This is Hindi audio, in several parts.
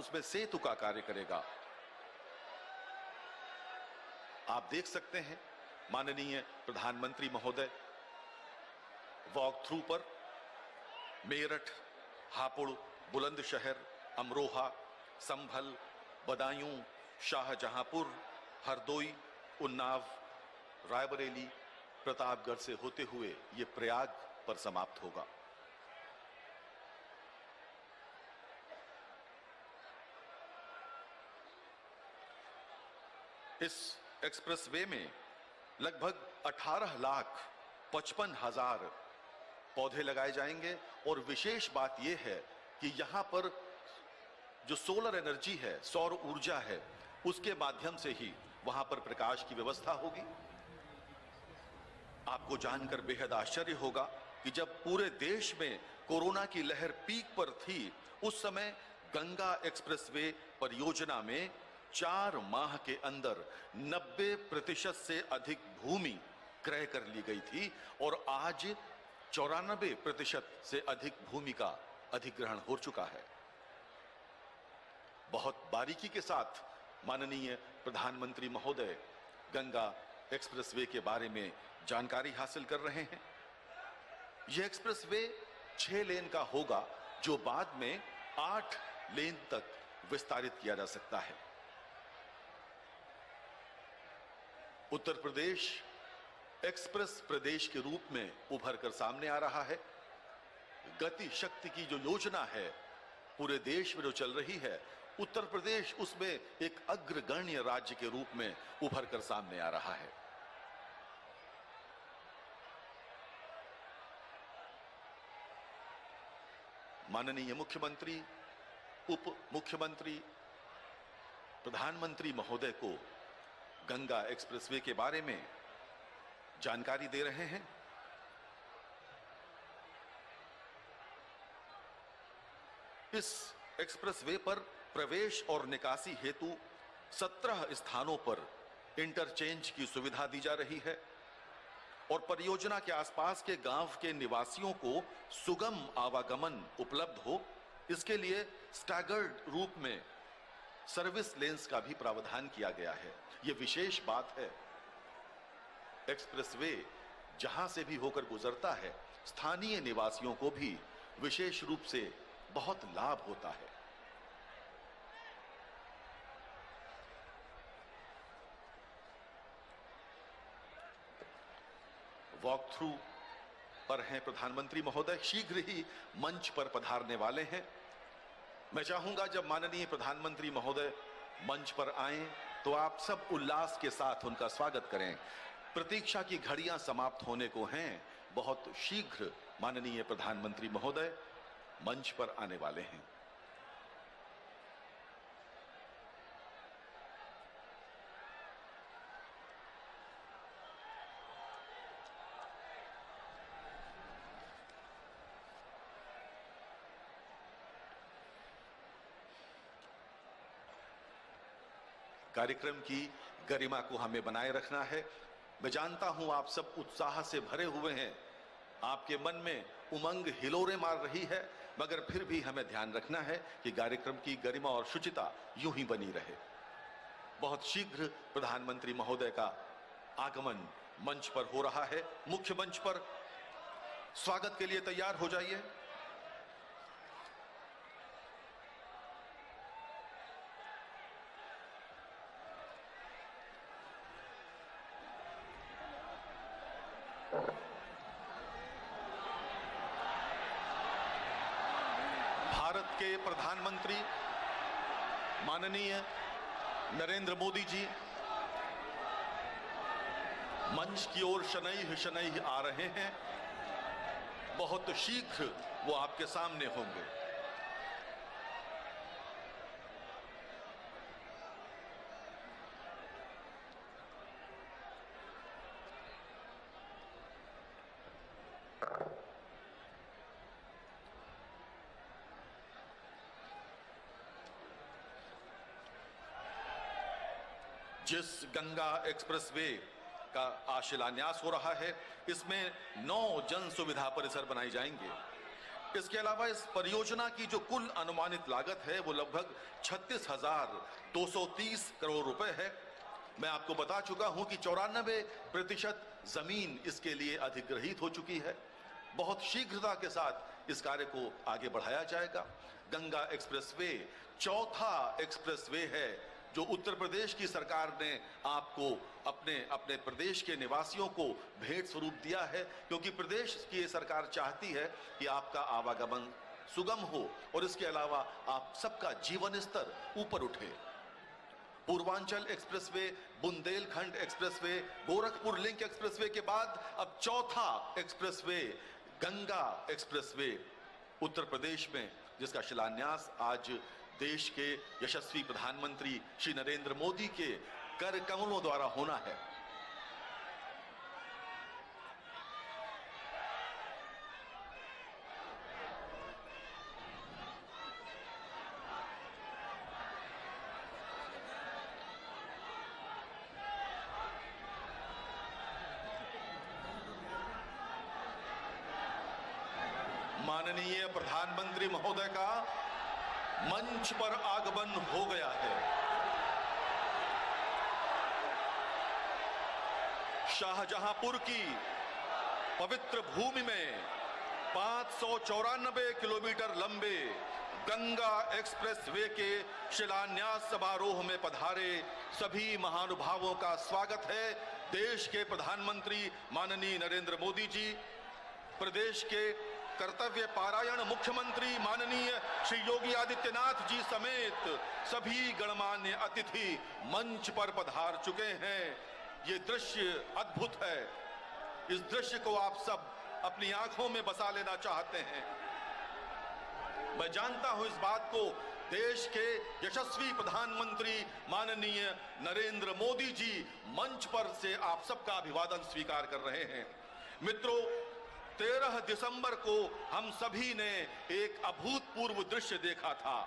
उसमें सेतु का कार्य करेगा। आप देख सकते हैं माननीय प्रधानमंत्री महोदय वॉक थ्रू पर मेरठ, हापुड़, बुलंदशहर, अमरोहा, संभल, बदायूं, शाहजहांपुर, हरदोई, उन्नाव, रायबरेली, प्रतापगढ़ से होते हुए ये प्रयाग पर समाप्त होगा। इस एक्सप्रेसवे में लगभग 18,55,000 पौधे लगाए जाएंगे और विशेष बात यह है कि यहां पर जो सोलर एनर्जी है, सौर ऊर्जा है, उसके माध्यम से ही वहां पर प्रकाश की व्यवस्था होगी। आपको जानकर बेहद आश्चर्य होगा कि जब पूरे देश में कोरोना की लहर पीक पर थी, उस समय गंगा एक्सप्रेसवे परियोजना में 4 माह के अंदर 90% से अधिक भूमि क्रय कर ली गई थी और आज 94% से अधिक भूमि का अधिग्रहण हो चुका है। बहुत बारीकी के साथ माननीय प्रधानमंत्री महोदय गंगा एक्सप्रेसवे के बारे में जानकारी हासिल कर रहे हैं। यह एक्सप्रेसवे 6 लेन का होगा, जो बाद में 8 लेन तक विस्तारित किया जा सकता है। उत्तर प्रदेश एक्सप्रेस प्रदेश के रूप में उभर कर सामने आ रहा है। गति शक्ति की जो योजना है पूरे देश में जो चल रही है, उत्तर प्रदेश उसमें एक अग्रगण्य राज्य के रूप में उभर कर सामने आ रहा है। माननीय मुख्यमंत्री, उप मुख्यमंत्री, प्रधानमंत्री महोदय को गंगा एक्सप्रेसवे के बारे में जानकारी दे रहे हैं। इस एक्सप्रेसवे पर प्रवेश और निकासी हेतु 17 स्थानों पर इंटरचेंज की सुविधा दी जा रही है और परियोजना के आसपास के गांव के निवासियों को सुगम आवागमन उपलब्ध हो, इसके लिए स्टैगर्ड रूप में सर्विस लेन्स का भी प्रावधान किया गया है। यह विशेष बात है। एक्सप्रेसवे जहां से भी होकर गुजरता है, स्थानीय निवासियों को भी विशेष रूप से बहुत लाभ होता है। वॉक थ्रू पर हैं प्रधानमंत्री महोदय, शीघ्र ही मंच पर पधारने वाले हैं। मैं चाहूंगा जब माननीय प्रधानमंत्री महोदय मंच पर आएं तो आप सब उल्लास के साथ उनका स्वागत करें। प्रतीक्षा की घड़ियां समाप्त होने को हैं। बहुत शीघ्र माननीय प्रधानमंत्री महोदय मंच पर आने वाले हैं। कार्यक्रम की गरिमा को हमें बनाए रखना है। मैं जानता हूं आप सब उत्साह से भरे हुए हैं, आपके मन में उमंग हिलोरें मार रही है, मगर फिर भी हमें ध्यान रखना है कि कार्यक्रम की गरिमा और शुचिता यूं ही बनी रहे। बहुत शीघ्र प्रधानमंत्री महोदय का आगमन मंच पर हो रहा है। मुख्य मंच पर स्वागत के लिए तैयार हो जाइए। भारत के प्रधानमंत्री माननीय नरेंद्र मोदी जी मंच की ओर शनैः शनैः आ रहे हैं। बहुत शीघ्र वो आपके सामने होंगे। जिस गंगा एक्सप्रेसवे का आज शिलान्यास हो रहा है, इसमें 9 जन सुविधा परिसर बनाए जाएंगे। इसके अलावा इस परियोजना की जो कुल अनुमानित लागत है वो लगभग 36,230 करोड़ रुपए है। मैं आपको बता चुका हूं कि 94% जमीन इसके लिए अधिग्रहित हो चुकी है। बहुत शीघ्रता के साथ इस कार्य को आगे बढ़ाया जाएगा। गंगा एक्सप्रेसवे चौथा एक्सप्रेसवे है जो उत्तर प्रदेश की सरकार ने आपको अपने प्रदेश के निवासियों को भेंट स्वरूप दिया है, क्योंकि प्रदेश की ये सरकार चाहती है कि आपका आवागमन सुगम हो और इसके अलावा आप सबका जीवन स्तर ऊपर उठे। Purvanchal expressway, Bundelkhand expressway, Gorakhpur link expressway के बाद अब चौथा एक्सप्रेसवे गंगा एक्सप्रेसवे उत्तर प्रदेश में, जिसका शिलान्यास आज देश के यशस्वी प्रधानमंत्री श्री नरेंद्र मोदी के कर कमलों द्वारा होना है। माननीय प्रधानमंत्री महोदय का मंच पर आगमन हो गया है। शाहजहांपुर की पवित्र भूमि में 594 किलोमीटर लंबे गंगा एक्सप्रेसवे के शिलान्यास समारोह में पधारे सभी महानुभावों का स्वागत है। देश के प्रधानमंत्री माननीय नरेंद्र मोदी जी, प्रदेश के कर्तव्य पारायण मुख्यमंत्री माननीय श्री योगी आदित्यनाथ जी समेत सभी गणमान्य अतिथि मंच पर पधार चुके हैं। ये दृश्य अद्भुत है। इस दृश्य को आप सब अपनी आंखों में बसा लेना चाहते हैं। मैं जानता हूं इस बात को देश के यशस्वी प्रधानमंत्री माननीय नरेंद्र मोदी जी मंच पर से आप सबका अभिवादन स्वीकार कर रहे हैं। मित्रों, 13 दिसंबर को हम सभी ने एक अभूतपूर्व दृश्य देखा था।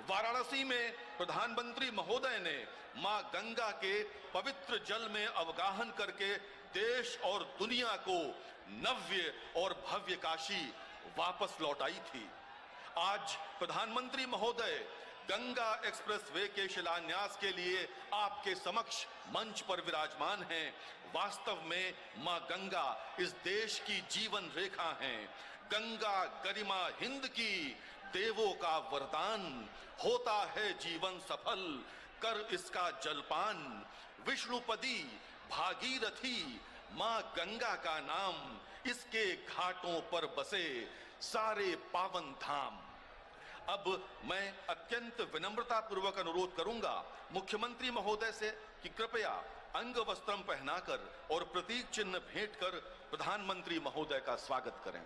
वाराणसी में प्रधानमंत्री महोदय ने मां गंगा के पवित्र जल में अवगाहन करके देश और दुनिया को नव्य और भव्य काशी वापस लौटाई थी। आज प्रधानमंत्री महोदय गंगा एक्सप्रेसवे के शिलान्यास के लिए आपके समक्ष मंच पर विराजमान हैं। वास्तव में मां गंगा इस देश की जीवन रेखा हैं। गंगा गरिमा हिंद की, देवों का वरदान, होता है जीवन सफल, कर इसका जलपान। विष्णुपदी भागीरथी मां गंगा का नाम, इसके घाटों पर बसे सारे पावन धाम। अब मैं अत्यंत विनम्रता पूर्वक अनुरोध करूंगा मुख्यमंत्री महोदय से कि कृपया अंग वस्त्रम पहनाकर और प्रतीक चिन्ह भेंट कर प्रधानमंत्री महोदय का स्वागत करें।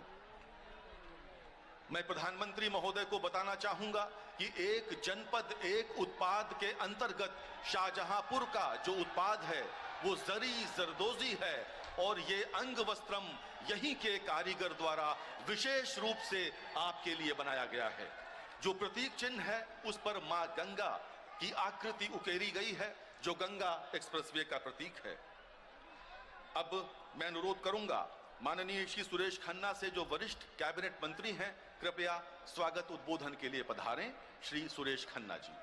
मैं प्रधानमंत्री महोदय को बताना चाहूंगा कि एक जनपद एक उत्पाद के अंतर्गत शाहजहांपुर का जो उत्पाद है वो जरी जरदोजी है और ये अंग वस्त्रम यहीं के कारीगर द्वारा विशेष रूप से आपके लिए बनाया गया है। जो प्रतीक चिन्ह है उस पर मां गंगा की आकृति उकेरी गई है, जो गंगा एक्सप्रेसवे का प्रतीक है। अब मैं अनुरोध करूंगा माननीय श्री सुरेश खन्ना से, जो वरिष्ठ कैबिनेट मंत्री हैं, कृपया स्वागत उद्बोधन के लिए पधारें। श्री सुरेश खन्ना जी।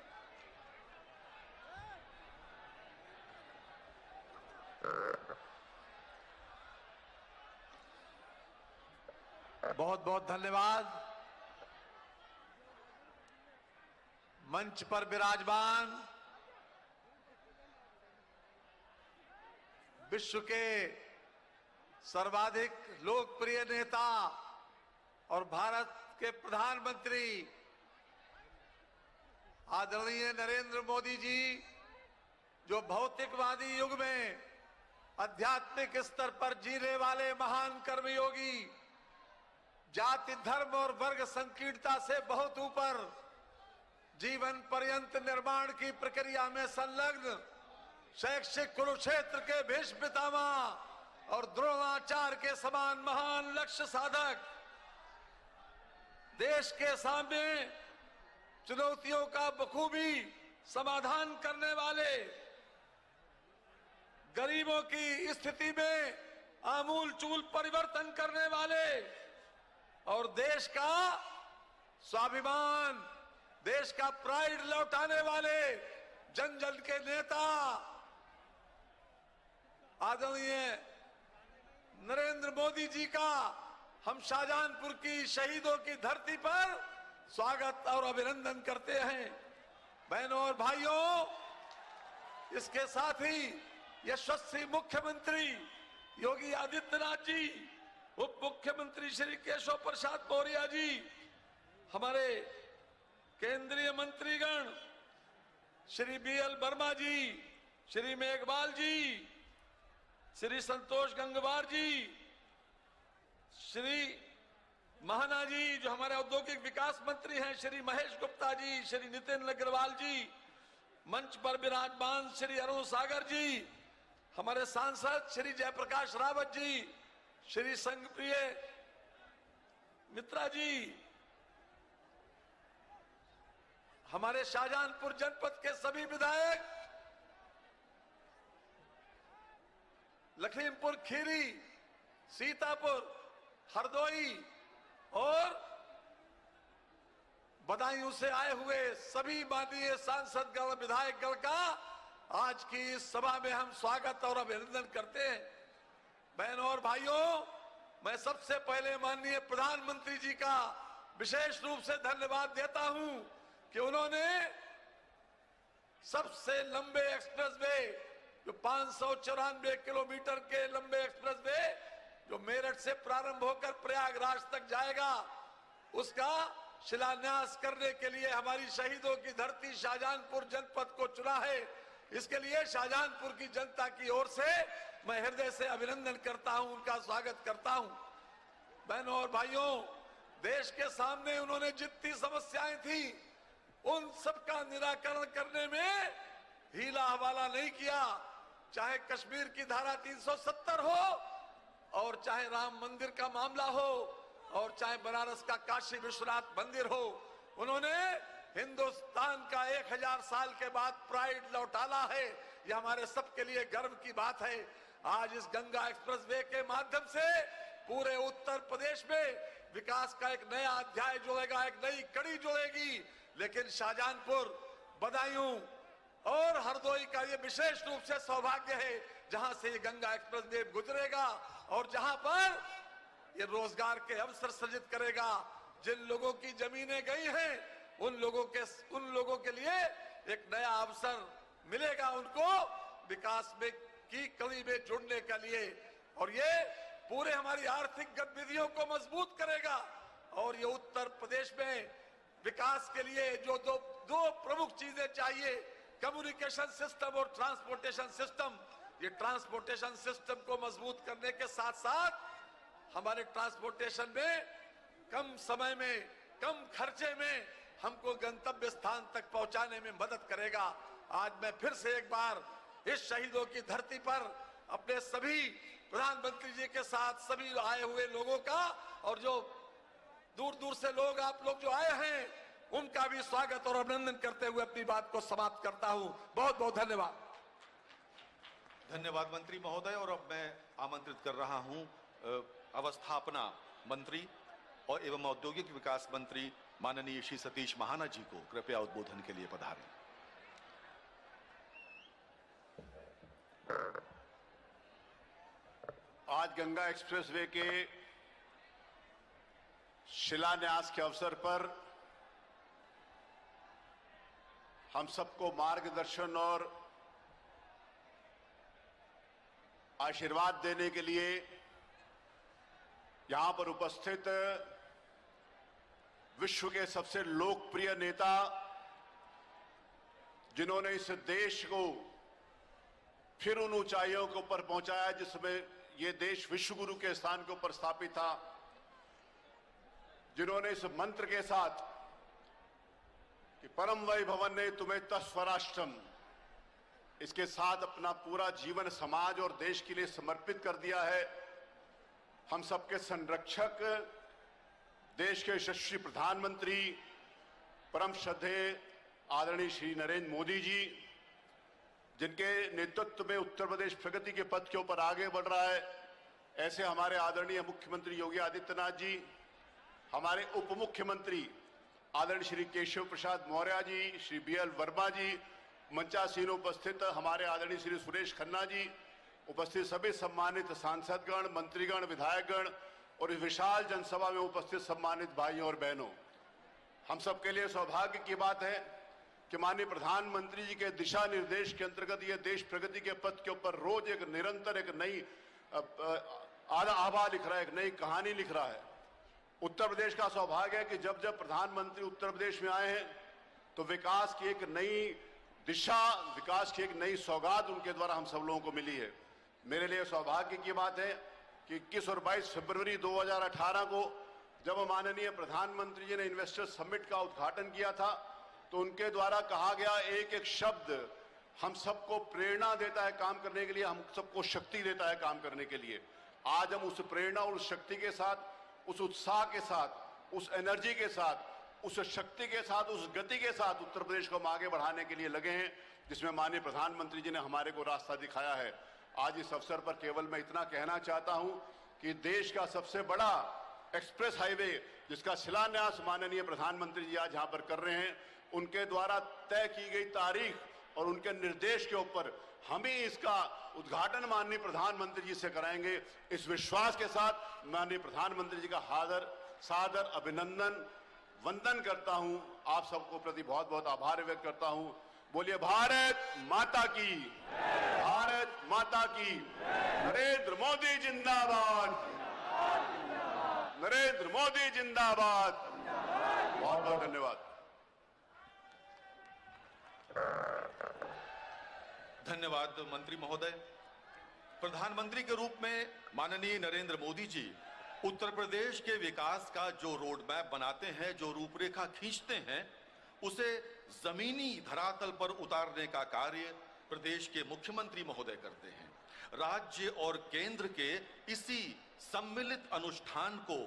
बहुत बहुत धन्यवाद। मंच पर विराजमान विश्व के सर्वाधिक लोकप्रिय नेता और भारत के प्रधानमंत्री आदरणीय नरेंद्र मोदी जी, जो भौतिकवादी युग में आध्यात्मिक स्तर पर जीने वाले महान कर्मयोगी, जाति धर्म और वर्ग संकीर्णता से बहुत ऊपर जीवन पर्यंत निर्माण की प्रक्रिया में संलग्न शैक्षिक कुरुक्षेत्र के भीष्म पितामह और द्रोणाचार्य के समान महान लक्ष्य साधक, देश के सामने चुनौतियों का बखूबी समाधान करने वाले, गरीबों की स्थिति में आमूल चूल परिवर्तन करने वाले, और देश का स्वाभिमान, देश का प्राइड लौटाने वाले जन जन के नेता आदरणीय नरेंद्र मोदी जी का हम शाहजहांपुर की शहीदों की धरती पर स्वागत और अभिनंदन करते हैं। बहनों और भाइयों, इसके साथ ही यशस्वी मुख्यमंत्री योगी आदित्यनाथ जी, उप मुख्यमंत्री श्री केशव प्रसाद मौर्य जी, हमारे केंद्रीय मंत्रीगण श्री BL वर्मा जी, श्री मेघवाल जी, श्री संतोष गंगवार जी, श्री महाना जी जो हमारे औद्योगिक विकास मंत्री हैं, श्री महेश गुप्ता जी, श्री नितिन अग्रवाल जी, मंच पर विराजमान श्री अरुण सागर जी, हमारे सांसद श्री जयप्रकाश रावत जी, श्री संघप्रिय मित्रा जी, हमारे शाहजहांपुर जनपद के सभी विधायक, लखीमपुर खीरी, सीतापुर, हरदोई और बदायूं से आए हुए सभी माननीय सांसदगण, विधायकगण का आज की इस सभा में हम स्वागत और अभिनंदन करते हैं। बहनों और भाइयों, मैं सबसे पहले माननीय प्रधानमंत्री जी का विशेष रूप से धन्यवाद देता हूं कि उन्होंने सबसे लंबे एक्सप्रेसवे, जो 594 किलोमीटर के लंबे एक्सप्रेसवे जो मेरठ से प्रारंभ होकर प्रयागराज तक जाएगा, उसका शिलान्यास करने के लिए हमारी शहीदों की धरती शाहजहांपुर जनपद को चुना है। इसके लिए शाहजहांपुर की जनता की ओर से मैं हृदय से अभिनंदन करता हूं, उनका स्वागत करता हूं। बहनों और भाइयों, देश के सामने उन्होंने जितनी समस्याएं थी उन सबका निराकरण करने में हीला हवाला नहीं किया। चाहे कश्मीर की धारा 370 हो, और चाहे राम मंदिर का मामला हो, और चाहे बनारस का काशी विश्वनाथ मंदिर हो, उन्होंने हिंदुस्तान का 1000 साल के बाद प्राइड लौटाला है। यह हमारे सबके लिए गर्व की बात है। आज इस गंगा एक्सप्रेसवे के माध्यम से पूरे उत्तर प्रदेश में विकास का एक नया अध्याय जुड़ेगा, एक नई कड़ी जुड़ेगी। लेकिन शाहजहांपुर, बदायूं और हरदोई का ये विशेष रूप से सौभाग्य है जहां से ये गंगा एक्सप्रेसवे गुजरेगा और जहां पर ये रोजगार के अवसर सृजित करेगा। जिन लोगों की जमीनें गई हैं उन लोगों के लिए एक नया अवसर मिलेगा, उनको विकास में की कड़ी में जुड़ने के लिए, और ये पूरे हमारी आर्थिक गतिविधियों को मजबूत करेगा। और ये उत्तर प्रदेश में विकास के लिए जो दो प्रमुख चीजें चाहिए, कम्युनिकेशन सिस्टम और ट्रांसपोर्टेशन सिस्टम। ये ट्रांसपोर्टेशन सिस्टम को मजबूत करने के साथ साथ हमारे ट्रांसपोर्टेशन में कम समय में, कम खर्चे में हमको गंतव्य स्थान तक पहुंचाने में मदद करेगा। आज मैं फिर से एक बार इस शहीदों की धरती पर अपने सभी प्रधानमंत्री जी के साथ सभी आए हुए लोगों का, और जो दूर दूर से लोग, आप लोग जो आए हैं, उनका भी स्वागत और अभिनंदन करते हुए अपनी बात को समाप्त करता हूं। बहुत बहुत धन्यवाद। धन्यवाद मंत्री महोदय। और अब मैं आमंत्रित कर रहा हूं अवस्थापना मंत्री और एवं औद्योगिक विकास मंत्री माननीय श्री सतीश महाना जी को कृपया उद्बोधन के लिए पधारें। आज गंगा एक्सप्रेसवे के शिलान्यास के अवसर पर हम सबको मार्गदर्शन और आशीर्वाद देने के लिए यहां पर उपस्थित विश्व के सबसे लोकप्रिय नेता, जिन्होंने इस देश को फिर उन ऊंचाइयों के ऊपर पहुंचाया जिसमें यह देश विश्वगुरु के स्थान के ऊपर स्थापित था, जिन्होंने इस मंत्र के साथ कि परम वैभवन्ने तुम्हें तस्वराष्ट्रम, इसके साथ अपना पूरा जीवन समाज और देश के लिए समर्पित कर दिया है। हम सबके संरक्षक, देश के यशस्वी प्रधानमंत्री, परम श्रद्धेय आदरणीय श्री नरेंद्र मोदी जी, जिनके नेतृत्व में उत्तर प्रदेश प्रगति के पथ के ऊपर आगे बढ़ रहा है, ऐसे हमारे आदरणीय मुख्यमंत्री योगी आदित्यनाथ जी, हमारे उप मुख्यमंत्री आदरणीय श्री केशव प्रसाद मौर्य जी, श्री BL वर्मा जी, मंचासीन उपस्थित हमारे आदरणीय श्री सुरेश खन्ना जी, उपस्थित सभी सम्मानित सांसदगण, मंत्रीगण, विधायकगण और इस विशाल जनसभा में उपस्थित सम्मानित भाइयों और बहनों, हम सबके लिए सौभाग्य की बात है कि माननीय प्रधानमंत्री जी के दिशा निर्देश के अंतर्गत ये देश प्रगति के पथ के ऊपर रोज एक निरंतर एक नई आभा लिख रहा है, एक नई कहानी लिख रहा है। उत्तर प्रदेश का सौभाग्य है कि जब जब प्रधानमंत्री उत्तर प्रदेश में आए हैं तो विकास की एक नई दिशा, विकास की एक नई सौगात उनके द्वारा हम सब लोगों को मिली है। मेरे लिए सौभाग्य की बात है कि 21 और 22 फरवरी 2018 को जब माननीय प्रधानमंत्री जी ने इन्वेस्टर समिट का उद्घाटन किया था तो उनके द्वारा कहा गया एक एक शब्द हम सबको प्रेरणा देता है काम करने के लिए, हम सबको शक्ति देता है काम करने के लिए। आज हम उस प्रेरणा और उस शक्ति के साथ, उस उत्साह के साथ, उस एनर्जी के साथ, उस शक्ति के साथ, उस गति के साथ उत्तर प्रदेश को हम आगे बढ़ाने के लिए लगे हैं, जिसमें माननीय प्रधानमंत्री जी ने हमारे को रास्ता दिखाया है। आज इस अवसर पर केवल मैं इतना कहना चाहता हूं कि देश का सबसे बड़ा एक्सप्रेस हाईवे जिसका शिलान्यास माननीय प्रधानमंत्री जी आज यहां पर कर रहे हैं, उनके द्वारा तय की गई तारीख और उनके निर्देश के ऊपर हम ही इसका उद्घाटन माननीय प्रधानमंत्री जी से कराएंगे। इस विश्वास के साथ माननीय प्रधानमंत्री जी का सादर अभिनंदन वंदन करता हूं। आप सबको प्रति बहुत बहुत आभार व्यक्त करता हूं। बोलिए भारत माता की, भारत माता की। नरेंद्र मोदी जिंदाबाद, नरेंद्र मोदी जिंदाबाद। बहुत बहुत धन्यवाद। धन्यवाद मंत्री महोदय। प्रधानमंत्री के रूप में माननीय नरेंद्र मोदी जी उत्तर प्रदेश के विकास का जो रोड मैप बनाते हैं, जो रूपरेखा खींचते हैं, उसे जमीनी धरातल पर उतारने का कार्य प्रदेश के मुख्यमंत्री महोदय करते हैं। राज्य और केंद्र के इसी सम्मिलित अनुष्ठान को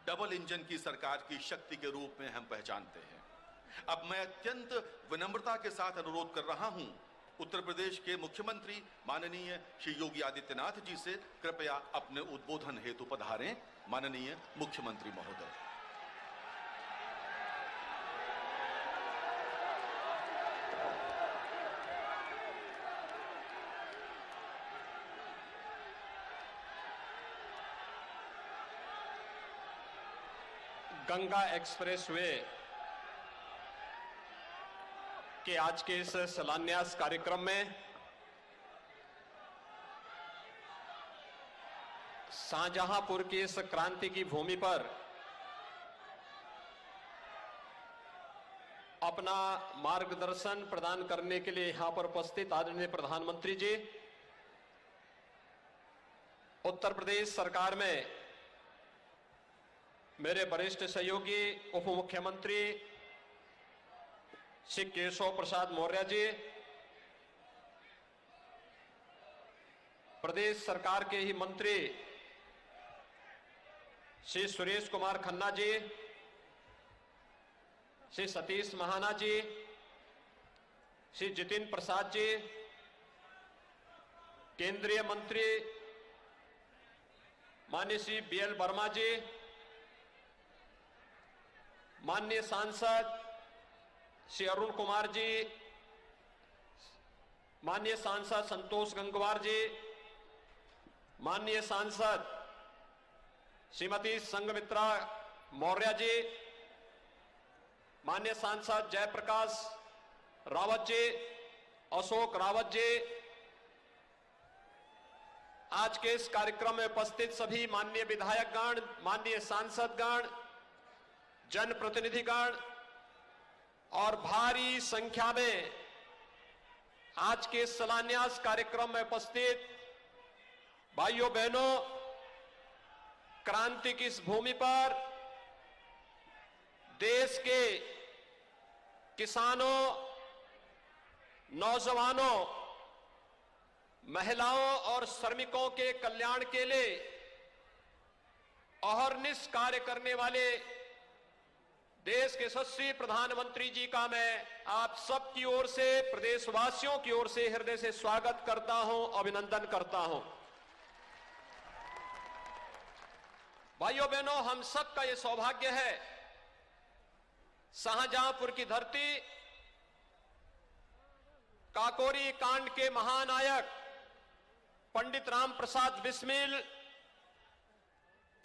डबल इंजन की सरकार की शक्ति के रूप में हम पहचानते हैं। अब मैं अत्यंत विनम्रता के साथ अनुरोध कर रहा हूं उत्तर प्रदेश के मुख्यमंत्री माननीय श्री योगी आदित्यनाथ जी से, कृपया अपने उद्बोधन हेतु पधारें। माननीय मुख्यमंत्री महोदय। गंगा एक्सप्रेसवे के आज के इस शिलान्यास कार्यक्रम में शाहजहांपुर की इस क्रांति की भूमि पर अपना मार्गदर्शन प्रदान करने के लिए यहां पर उपस्थित आदरणीय प्रधानमंत्री जी, उत्तर प्रदेश सरकार में मेरे वरिष्ठ सहयोगी उप मुख्यमंत्री श्री केशव प्रसाद मौर्य जी, प्रदेश सरकार के ही मंत्री श्री सुरेश कुमार खन्ना जी, श्री सतीश महाना जी, श्री जितिन प्रसाद जी, केंद्रीय मंत्री माननीय श्री BL वर्मा जी, माननीय सांसद श्री अरुण कुमार जी, माननीय सांसद संतोष गंगवार जी, माननीय सांसद श्रीमती संघमित्रा मौर्य जी, माननीय सांसद जयप्रकाश रावत जी, अशोक रावत जी, आज के इस कार्यक्रम में उपस्थित सभी माननीय विधायकगण, माननीय सांसदगण, जनप्रतिनिधिगण और भारी संख्या में आज के शिलान्यास कार्यक्रम में उपस्थित भाइयों बहनों, क्रांति की इस भूमि पर देश के किसानों, नौजवानों, महिलाओं और श्रमिकों के कल्याण के लिए अहर्निश कार्य करने वाले देश के यशस्वी प्रधानमंत्री जी का मैं आप सब की ओर से, प्रदेशवासियों की ओर से हृदय से स्वागत करता हूं, अभिनंदन करता हूं। भाइयों बहनों, हम सबका यह सौभाग्य है, शाहजहांपुर की धरती काकोरी कांड के महानायक पंडित राम प्रसाद बिस्मिल,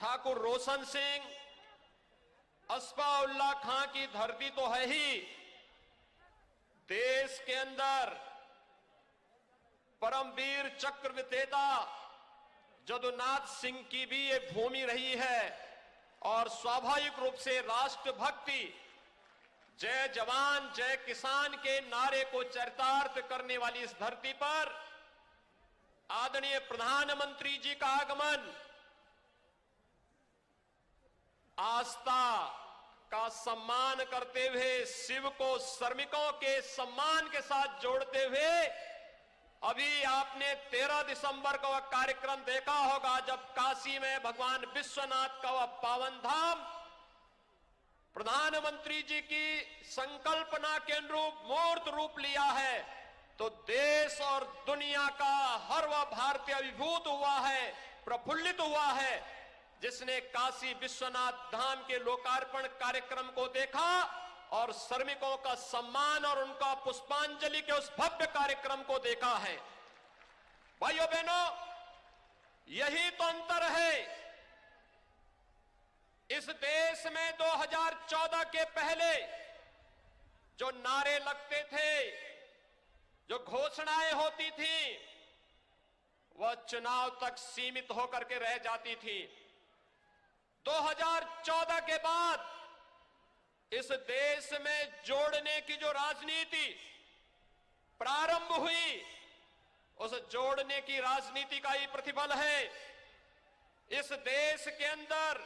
ठाकुर रोशन सिंह, अस्फाउल्लाह खां की धरती तो है ही, देश के अंदर परमवीर चक्र विजेता जदुनाथ सिंह की भी ये भूमि रही है। और स्वाभाविक रूप से राष्ट्रभक्ति, जय जवान जय किसान के नारे को चरितार्थ करने वाली इस धरती पर आदरणीय प्रधानमंत्री जी का आगमन आस्था का सम्मान करते हुए, शिव को श्रमिकों के सम्मान के साथ जोड़ते हुए, अभी आपने 13 दिसंबर का वह कार्यक्रम देखा होगा जब काशी में भगवान विश्वनाथ का वह पावन धाम प्रधानमंत्री जी की संकल्पना के अनुरूप मूर्त रूप लिया है, तो देश और दुनिया का हर वह भारतीय अभिभूत हुआ है, प्रफुल्लित हुआ है, जिसने काशी विश्वनाथ धाम के लोकार्पण कार्यक्रम को देखा और श्रमिकों का सम्मान और उनका पुष्पांजलि के उस भव्य कार्यक्रम को देखा है। भाइयों बहनों, यही तो अंतर है। इस देश में 2014 के पहले जो नारे लगते थे, जो घोषणाएं होती थी, वह चुनाव तक सीमित होकर के रह जाती थी। 2014 के बाद इस देश में जोड़ने की जो राजनीति प्रारंभ हुई, उस जोड़ने की राजनीति का ही प्रतिफल है। इस देश के अंदर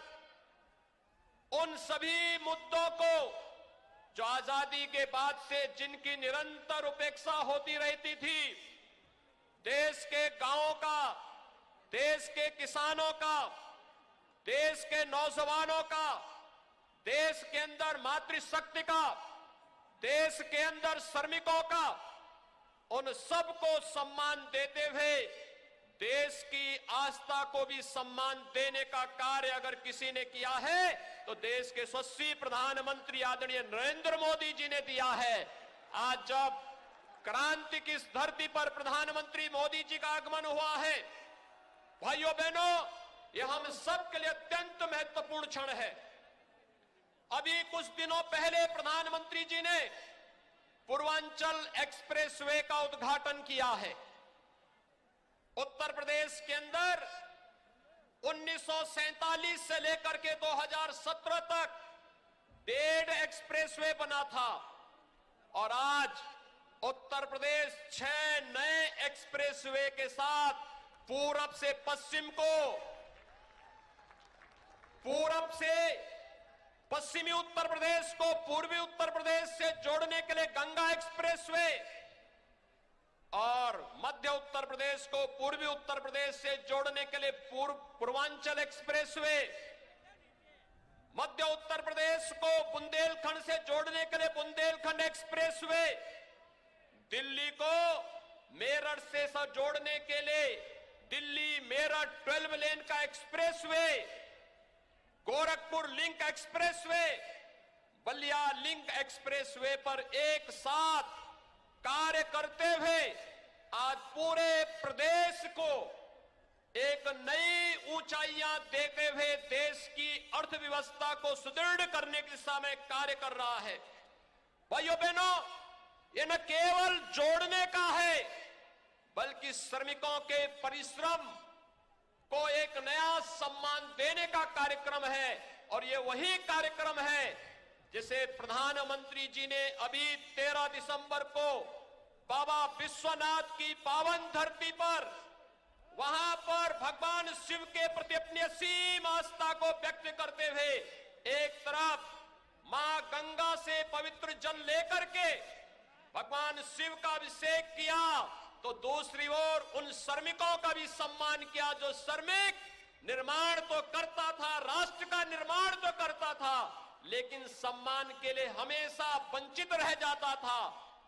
उन सभी मुद्दों को जो आजादी के बाद से जिनकी निरंतर उपेक्षा होती रहती थी, देश के गांवों का, देश के किसानों का, देश के नौजवानों का, देश के अंदर मातृशक्ति का, देश के अंदर श्रमिकों का, उन सबको सम्मान देते हुए देश की आस्था को भी सम्मान देने का कार्य अगर किसी ने किया है तो देश के यशस्वी प्रधानमंत्री आदरणीय नरेंद्र मोदी जी ने दिया है। आज जब क्रांति की इस धरती पर प्रधानमंत्री मोदी जी का आगमन हुआ है, भाइयों बहनों, यह हम सब के लिए अत्यंत महत्वपूर्ण क्षण है। अभी कुछ दिनों पहले प्रधानमंत्री जी ने पूर्वांचल एक्सप्रेसवे का उद्घाटन किया है। उत्तर प्रदेश के अंदर 1947 से लेकर के 2017 तक 1.5 एक्सप्रेसवे बना था और आज उत्तर प्रदेश 6 नए एक्सप्रेसवे के साथ पूरब से पश्चिम को, पूरब से पश्चिमी उत्तर प्रदेश को पूर्वी उत्तर प्रदेश से जोड़ने के लिए गंगा एक्सप्रेसवे और मध्य उत्तर प्रदेश को पूर्वी उत्तर प्रदेश से जोड़ने के लिए पूर्वांचल एक्सप्रेसवे, मध्य उत्तर प्रदेश को बुंदेलखंड से जोड़ने के लिए बुंदेलखंड एक्सप्रेसवे, दिल्ली को मेरठ से जोड़ने के लिए दिल्ली मेरठ 12 लेन का expressway, Gorakhpur link expressway, Ballia link expressway पर एक साथ कार्य करते हुए आज पूरे प्रदेश को एक नई ऊंचाइयां देते हुए देश की अर्थव्यवस्था को सुदृढ़ करने की दिशा में कार्य कर रहा है। भाइयों बहनों, ये न केवल जोड़ने का है बल्कि श्रमिकों के परिश्रम को एक नया सम्मान देने का कार्यक्रम है। और ये वही कार्यक्रम है जिसे प्रधानमंत्री जी ने अभी 13 दिसंबर को बाबा विश्वनाथ की पावन धरती पर, वहां पर भगवान शिव के प्रति अपनी असीम आस्था को व्यक्त करते हुए एक तरफ मां गंगा से पवित्र जल लेकर के भगवान शिव का अभिषेक किया, तो दूसरी ओर उन श्रमिकों का भी सम्मान किया जो श्रमिक निर्माण तो करता था, राष्ट्र का निर्माण तो करता था, लेकिन सम्मान के लिए हमेशा वंचित रह जाता था।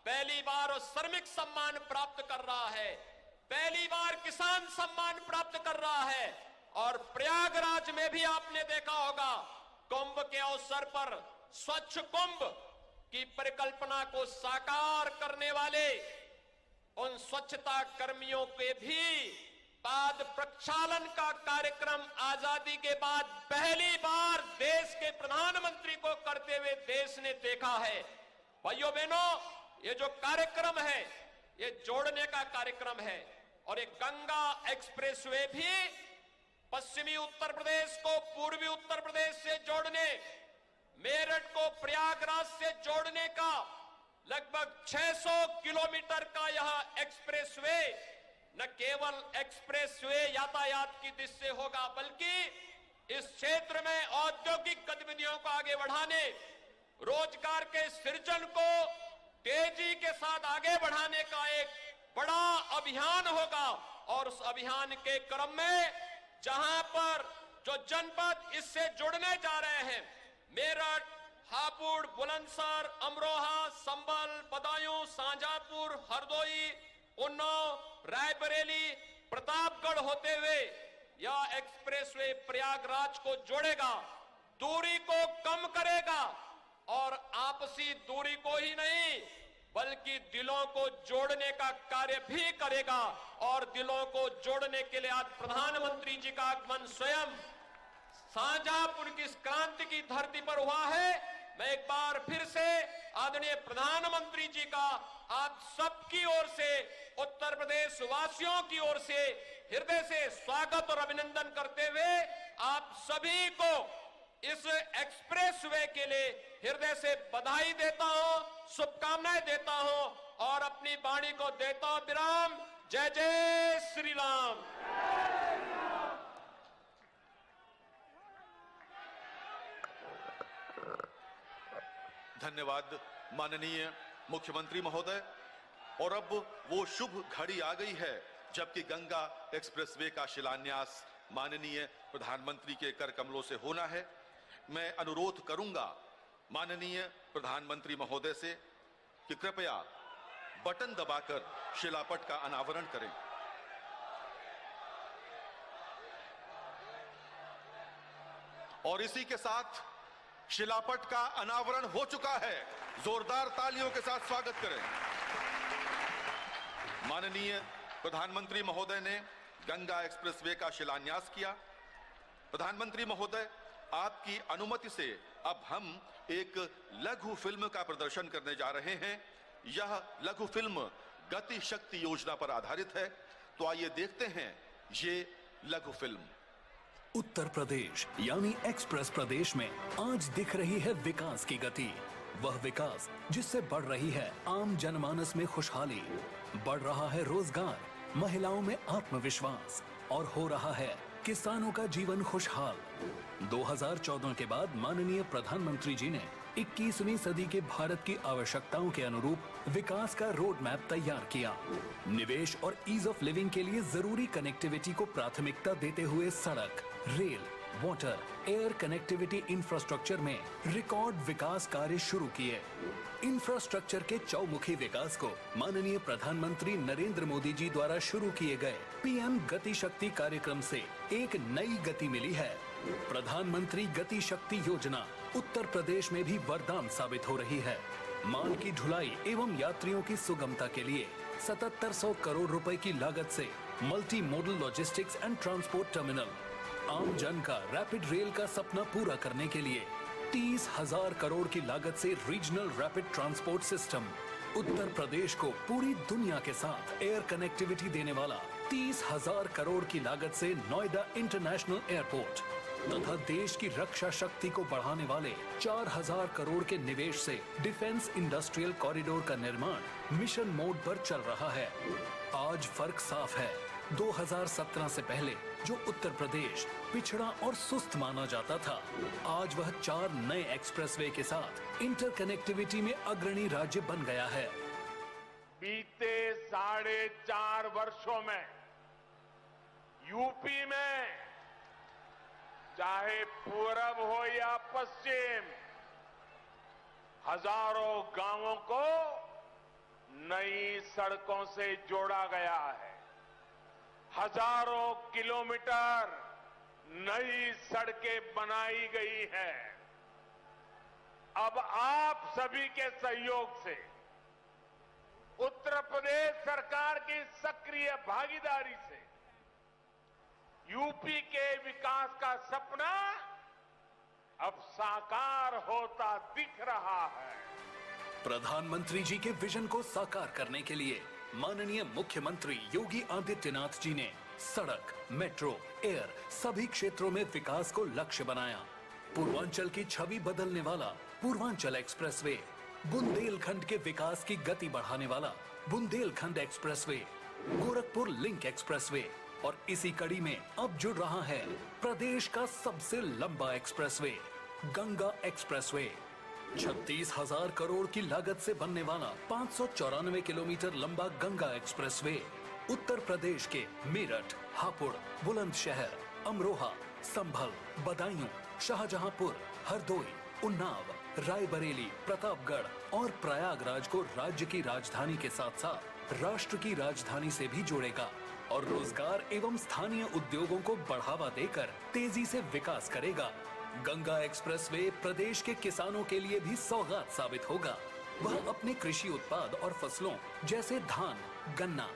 पहली बार वो श्रमिक सम्मान प्राप्त कर रहा है, पहली बार किसान सम्मान प्राप्त कर रहा है और प्रयागराज में भी आपने देखा होगा कुंभ के अवसर पर स्वच्छ कुंभ की परिकल्पना को साकार करने वाले उन स्वच्छता कर्मियों के भी पाद प्रक्षालन का कार्यक्रम आजादी के बाद पहली बार देश के प्रधानमंत्री को करते हुए देश ने देखा है। भाइयों बहनों, ये जो कार्यक्रम है ये जोड़ने का कार्यक्रम है और एक गंगा एक्सप्रेसवे भी पश्चिमी उत्तर प्रदेश को पूर्वी उत्तर प्रदेश से जोड़ने, मेरठ को प्रयागराज से जोड़ने का लगभग 600 किलोमीटर का यह एक्सप्रेसवे न केवल एक्सप्रेसवे यातायात की दृष्टि से होगा बल्कि इस क्षेत्र में औद्योगिक गतिविधियों को आगे बढ़ाने, रोजगार के सृजन को तेजी के साथ आगे बढ़ाने का एक बड़ा अभियान होगा। और उस अभियान के क्रम में जहां पर जो जनपद इससे जुड़ने जा रहे हैं, मेरठ, हापुड़, बुलंदशहर, अमरोहा, संभल, बदायूं, शाहजहांपुर, हरदोई, उन्नाव, रायबरेली, प्रतापगढ़ होते हुए यह एक्सप्रेसवे प्रयागराज को जोड़ेगा, दूरी को कम करेगा और आपसी दूरी को ही नहीं बल्कि दिलों को जोड़ने का कार्य भी करेगा। और दिलों को जोड़ने के लिए आज प्रधानमंत्री जी का आगमन स्वयं शाहजहांपुर की इस क्रांति की धरती पर हुआ है। मैं एक बार फिर से आदरणीय प्रधानमंत्री जी का आप सबकी ओर से, उत्तर प्रदेश वासियों की ओर से हृदय से स्वागत और अभिनंदन करते हुए आप सभी को इस एक्सप्रेसवे के लिए हृदय से बधाई देता हूं, शुभकामनाएं देता हूं और अपनी वाणी को देता हूं विराम। जय जय श्री राम। धन्यवाद माननीय मुख्यमंत्री महोदय। और अब वो शुभ घड़ी आ गई है जबकि गंगा एक्सप्रेसवे का शिलान्यास माननीय प्रधानमंत्री के कर कमलों से होना है। मैं अनुरोध करूंगा माननीय प्रधानमंत्री महोदय से कि कृपया बटन दबाकर शिलापट का अनावरण करें। और इसी के साथ शिलापट का अनावरण हो चुका है। जोरदार तालियों के साथ स्वागत करें। माननीय प्रधानमंत्री महोदय ने गंगा एक्सप्रेसवे का शिलान्यास किया। प्रधानमंत्री महोदय, आपकी अनुमति से अब हम एक लघु फिल्म का प्रदर्शन करने जा रहे हैं। यह लघु फिल्म गति शक्ति योजना पर आधारित है। तो आइए देखते हैं ये लघु फिल्म। उत्तर प्रदेश यानी एक्सप्रेस प्रदेश में आज दिख रही है विकास की गति। वह विकास जिससे बढ़ रही है आम जनमानस में खुशहाली, बढ़ रहा है रोजगार, महिलाओं में आत्मविश्वास और हो रहा है किसानों का जीवन खुशहाल। 2014 के बाद माननीय प्रधानमंत्री जी ने 21वीं सदी के भारत की आवश्यकताओं के अनुरूप विकास का रोड मैप तैयार किया। निवेश और ईज ऑफ लिविंग के लिए जरूरी कनेक्टिविटी को प्राथमिकता देते हुए सड़क, rail, water, air connectivity infrastructure में रिकॉर्ड विकास कार्य शुरू किए। इंफ्रास्ट्रक्चर के चौमुखी विकास को माननीय प्रधानमंत्री नरेंद्र मोदी जी द्वारा शुरू किए गए पीएम गति शक्ति कार्यक्रम से एक नई गति मिली है। प्रधानमंत्री गति शक्ति योजना उत्तर प्रदेश में भी वरदान साबित हो रही है। माल की ढुलाई एवं यात्रियों की सुगमता के लिए 7700 करोड़ रुपए की लागत से multi modal logistics and transport terminal, आम जन का रैपिड रेल का सपना पूरा करने के लिए 30,000 करोड़ की लागत से regional rapid transport system, Uttar Pradesh को पूरी दुनिया के साथ एयर कनेक्टिविटी देने वाला 30,000 करोड़ की लागत से नोएडा इंटरनेशनल एयरपोर्ट तथा देश की रक्षा शक्ति को बढ़ाने वाले 4,000 करोड़ के निवेश से डिफेंस इंडस्ट्रियल कॉरिडोर का निर्माण मिशन मोड पर चल रहा है। आज फर्क साफ है। 2017 से पहले जो उत्तर प्रदेश पिछड़ा और सुस्त माना जाता था, आज वह 4 नए एक्सप्रेसवे के साथ इंटरकनेक्टिविटी में अग्रणी राज्य बन गया है। बीते 4.5 वर्षों में यूपी में चाहे पूरब हो या पश्चिम, हजारों गांवों को नई सड़कों से जोड़ा गया है। हजारों किलोमीटर नई सड़कें बनाई गई है। अब आप सभी के सहयोग से, उत्तर प्रदेश सरकार की सक्रिय भागीदारी से यूपी के विकास का सपना अब साकार होता दिख रहा है। प्रधानमंत्री जी के विजन को साकार करने के लिए माननीय मुख्यमंत्री योगी आदित्यनाथ जी ने सड़क, मेट्रो, एयर सभी क्षेत्रों में विकास को लक्ष्य बनाया। पूर्वांचल की छवि बदलने वाला पूर्वांचल एक्सप्रेसवे, बुंदेलखंड के विकास की गति बढ़ाने वाला Bundelkhand expressway, Gorakhpur link expressway और इसी कड़ी में अब जुड़ रहा है प्रदेश का सबसे लंबा एक्सप्रेसवे, गंगा एक्सप्रेसवे। 36,000 करोड़ की लागत से बनने वाला 594 किलोमीटर लंबा गंगा एक्सप्रेसवे उत्तर प्रदेश के मेरठ, हापुड़, बुलंदशहर, अमरोहा, संभल, बदायूं, शाहजहांपुर, हरदोई, उन्नाव, रायबरेली, प्रतापगढ़ और प्रयागराज को राज्य की राजधानी के साथ साथ राष्ट्र की राजधानी से भी जोड़ेगा और रोजगार एवं स्थानीय उद्योगों को बढ़ावा देकर तेजी से विकास करेगा। गंगा एक्सप्रेसवे प्रदेश के किसानों के लिए भी सौगात साबित होगा। वह अपने कृषि उत्पाद और फसलों जैसे धान, गन्ना,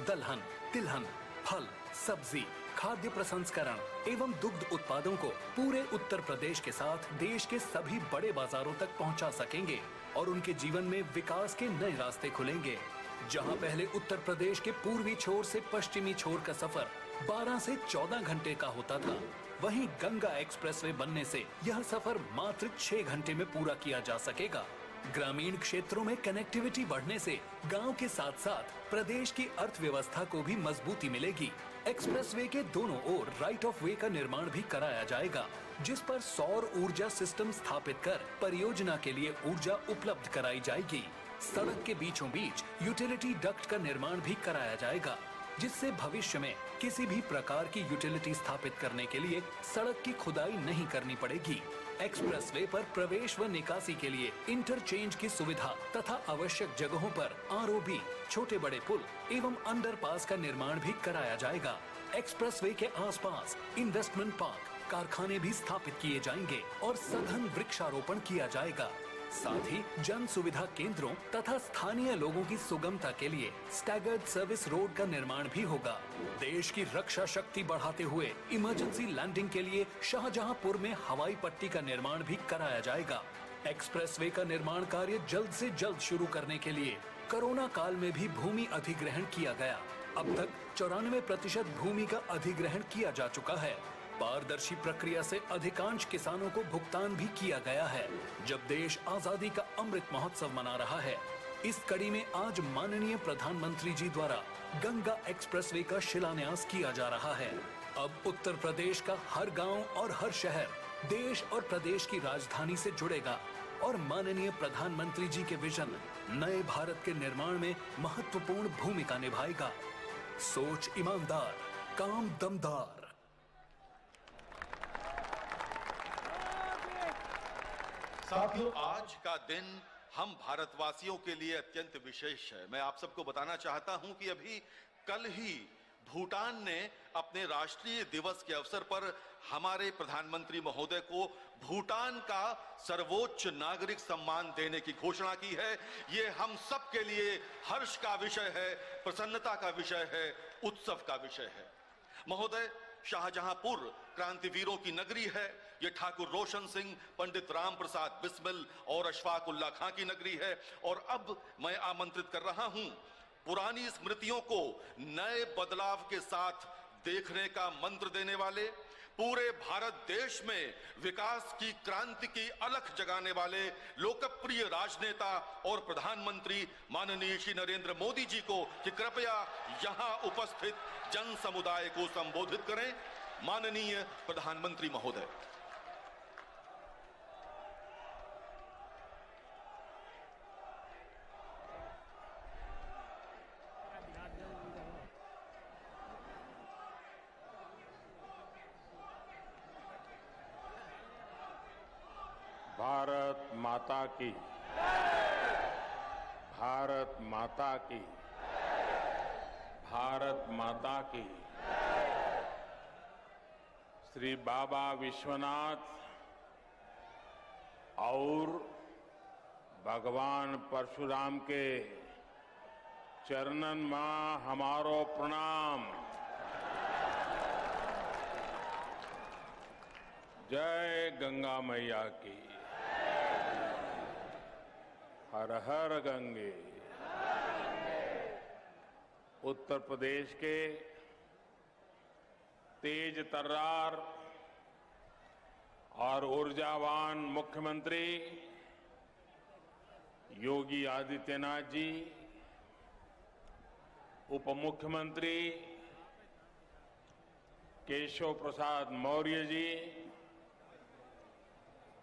दलहन, तिलहन, फल, सब्जी, खाद्य प्रसंस्करण एवं दुग्ध उत्पादों को पूरे उत्तर प्रदेश के साथ देश के सभी बड़े बाजारों तक पहुंचा सकेंगे और उनके जीवन में विकास के नए रास्ते खुलेंगे। जहां पहले उत्तर प्रदेश के पूर्वी छोर से पश्चिमी छोर का सफर 12 से 14 घंटे का होता था, वहीं गंगा एक्सप्रेसवे बनने से यह सफर मात्र 6 घंटे में पूरा किया जा सकेगा। ग्रामीण क्षेत्रों में कनेक्टिविटी बढ़ने से गांव के साथ साथ प्रदेश की अर्थव्यवस्था को भी मजबूती मिलेगी। एक्सप्रेसवे के दोनों ओर राइट ऑफ वे का निर्माण भी कराया जाएगा, जिस पर सौर ऊर्जा सिस्टम स्थापित कर परियोजना के लिए ऊर्जा उपलब्ध कराई जाएगी। सड़क के बीचों बीच यूटिलिटी डक्ट का निर्माण भी कराया जाएगा, जिससे भविष्य में किसी भी प्रकार की यूटिलिटी स्थापित करने के लिए सड़क की खुदाई नहीं करनी पड़ेगी। एक्सप्रेसवे पर प्रवेश व निकासी के लिए इंटरचेंज की सुविधा तथा आवश्यक जगहों पर आरओबी, छोटे बड़े पुल एवं अंडरपास का निर्माण भी कराया जाएगा। एक्सप्रेसवे के आसपास इन्वेस्टमेंट पार्क, कारखाने भी स्थापित किए जाएंगे और सघन वृक्षारोपण किया जाएगा। साथ ही जन सुविधा केंद्रों तथा स्थानीय लोगों की सुगमता के लिए स्टैगर्ड सर्विस रोड का निर्माण भी होगा। देश की रक्षा शक्ति बढ़ाते हुए इमरजेंसी लैंडिंग के लिए शाहजहांपुर में हवाई पट्टी का निर्माण भी कराया जाएगा। एक्सप्रेसवे का निर्माण कार्य जल्द से जल्द शुरू करने के लिए कोरोना काल में भी भूमि अधिग्रहण किया गया। अब तक 94% भूमि का अधिग्रहण किया जा चुका है। पारदर्शी प्रक्रिया से अधिकांश किसानों को भुगतान भी किया गया है। जब देश आजादी का अमृत महोत्सव मना रहा है, इस कड़ी में आज माननीय प्रधानमंत्री जी द्वारा गंगा एक्सप्रेसवे का शिलान्यास किया जा रहा है। अब उत्तर प्रदेश का हर गांव और हर शहर देश और प्रदेश की राजधानी से जुड़ेगा और माननीय प्रधानमंत्री जी के विजन नए भारत के निर्माण में महत्वपूर्ण भूमिका निभाएगा। सोच ईमानदार, काम दमदार। साथियों, आज का दिन हम भारतवासियों के लिए अत्यंत विशेष है। मैं आप सबको बताना चाहता हूं कि अभी कल ही भूटान ने अपने राष्ट्रीय दिवस के अवसर पर हमारे प्रधानमंत्री महोदय को भूटान का सर्वोच्च नागरिक सम्मान देने की घोषणा की है। ये हम सब के लिए हर्ष का विषय है, प्रसन्नता का विषय है, उत्सव का विषय है। महोदय, शाहजहांपुर क्रांतिवीरों की नगरी है। ये ठाकुर रोशन सिंह, पंडित राम प्रसाद बिस्मिल और अशफाक उल्ला खां की नगरी है। और अब मैं आमंत्रित कर रहा हूं पुरानी स्मृतियों को नए बदलाव के साथ देखने का मंत्र देने वाले, पूरे भारत देश में विकास की क्रांति की अलख जगाने वाले लोकप्रिय राजनेता और प्रधानमंत्री माननीय श्री नरेंद्र मोदी जी को कि कृपया यहां उपस्थित जन समुदाय को संबोधित करें। माननीय प्रधानमंत्री महोदय। भारत माता की, भारत माता की, भारत माता की। श्री बाबा विश्वनाथ और भगवान परशुराम के चरणन में हमारो प्रणाम। जय गंगा मैया की। हर हर गंगे। उत्तर प्रदेश के तेज तर्रार और ऊर्जावान मुख्यमंत्री योगी आदित्यनाथ जी, उप मुख्यमंत्री केशव प्रसाद मौर्य जी,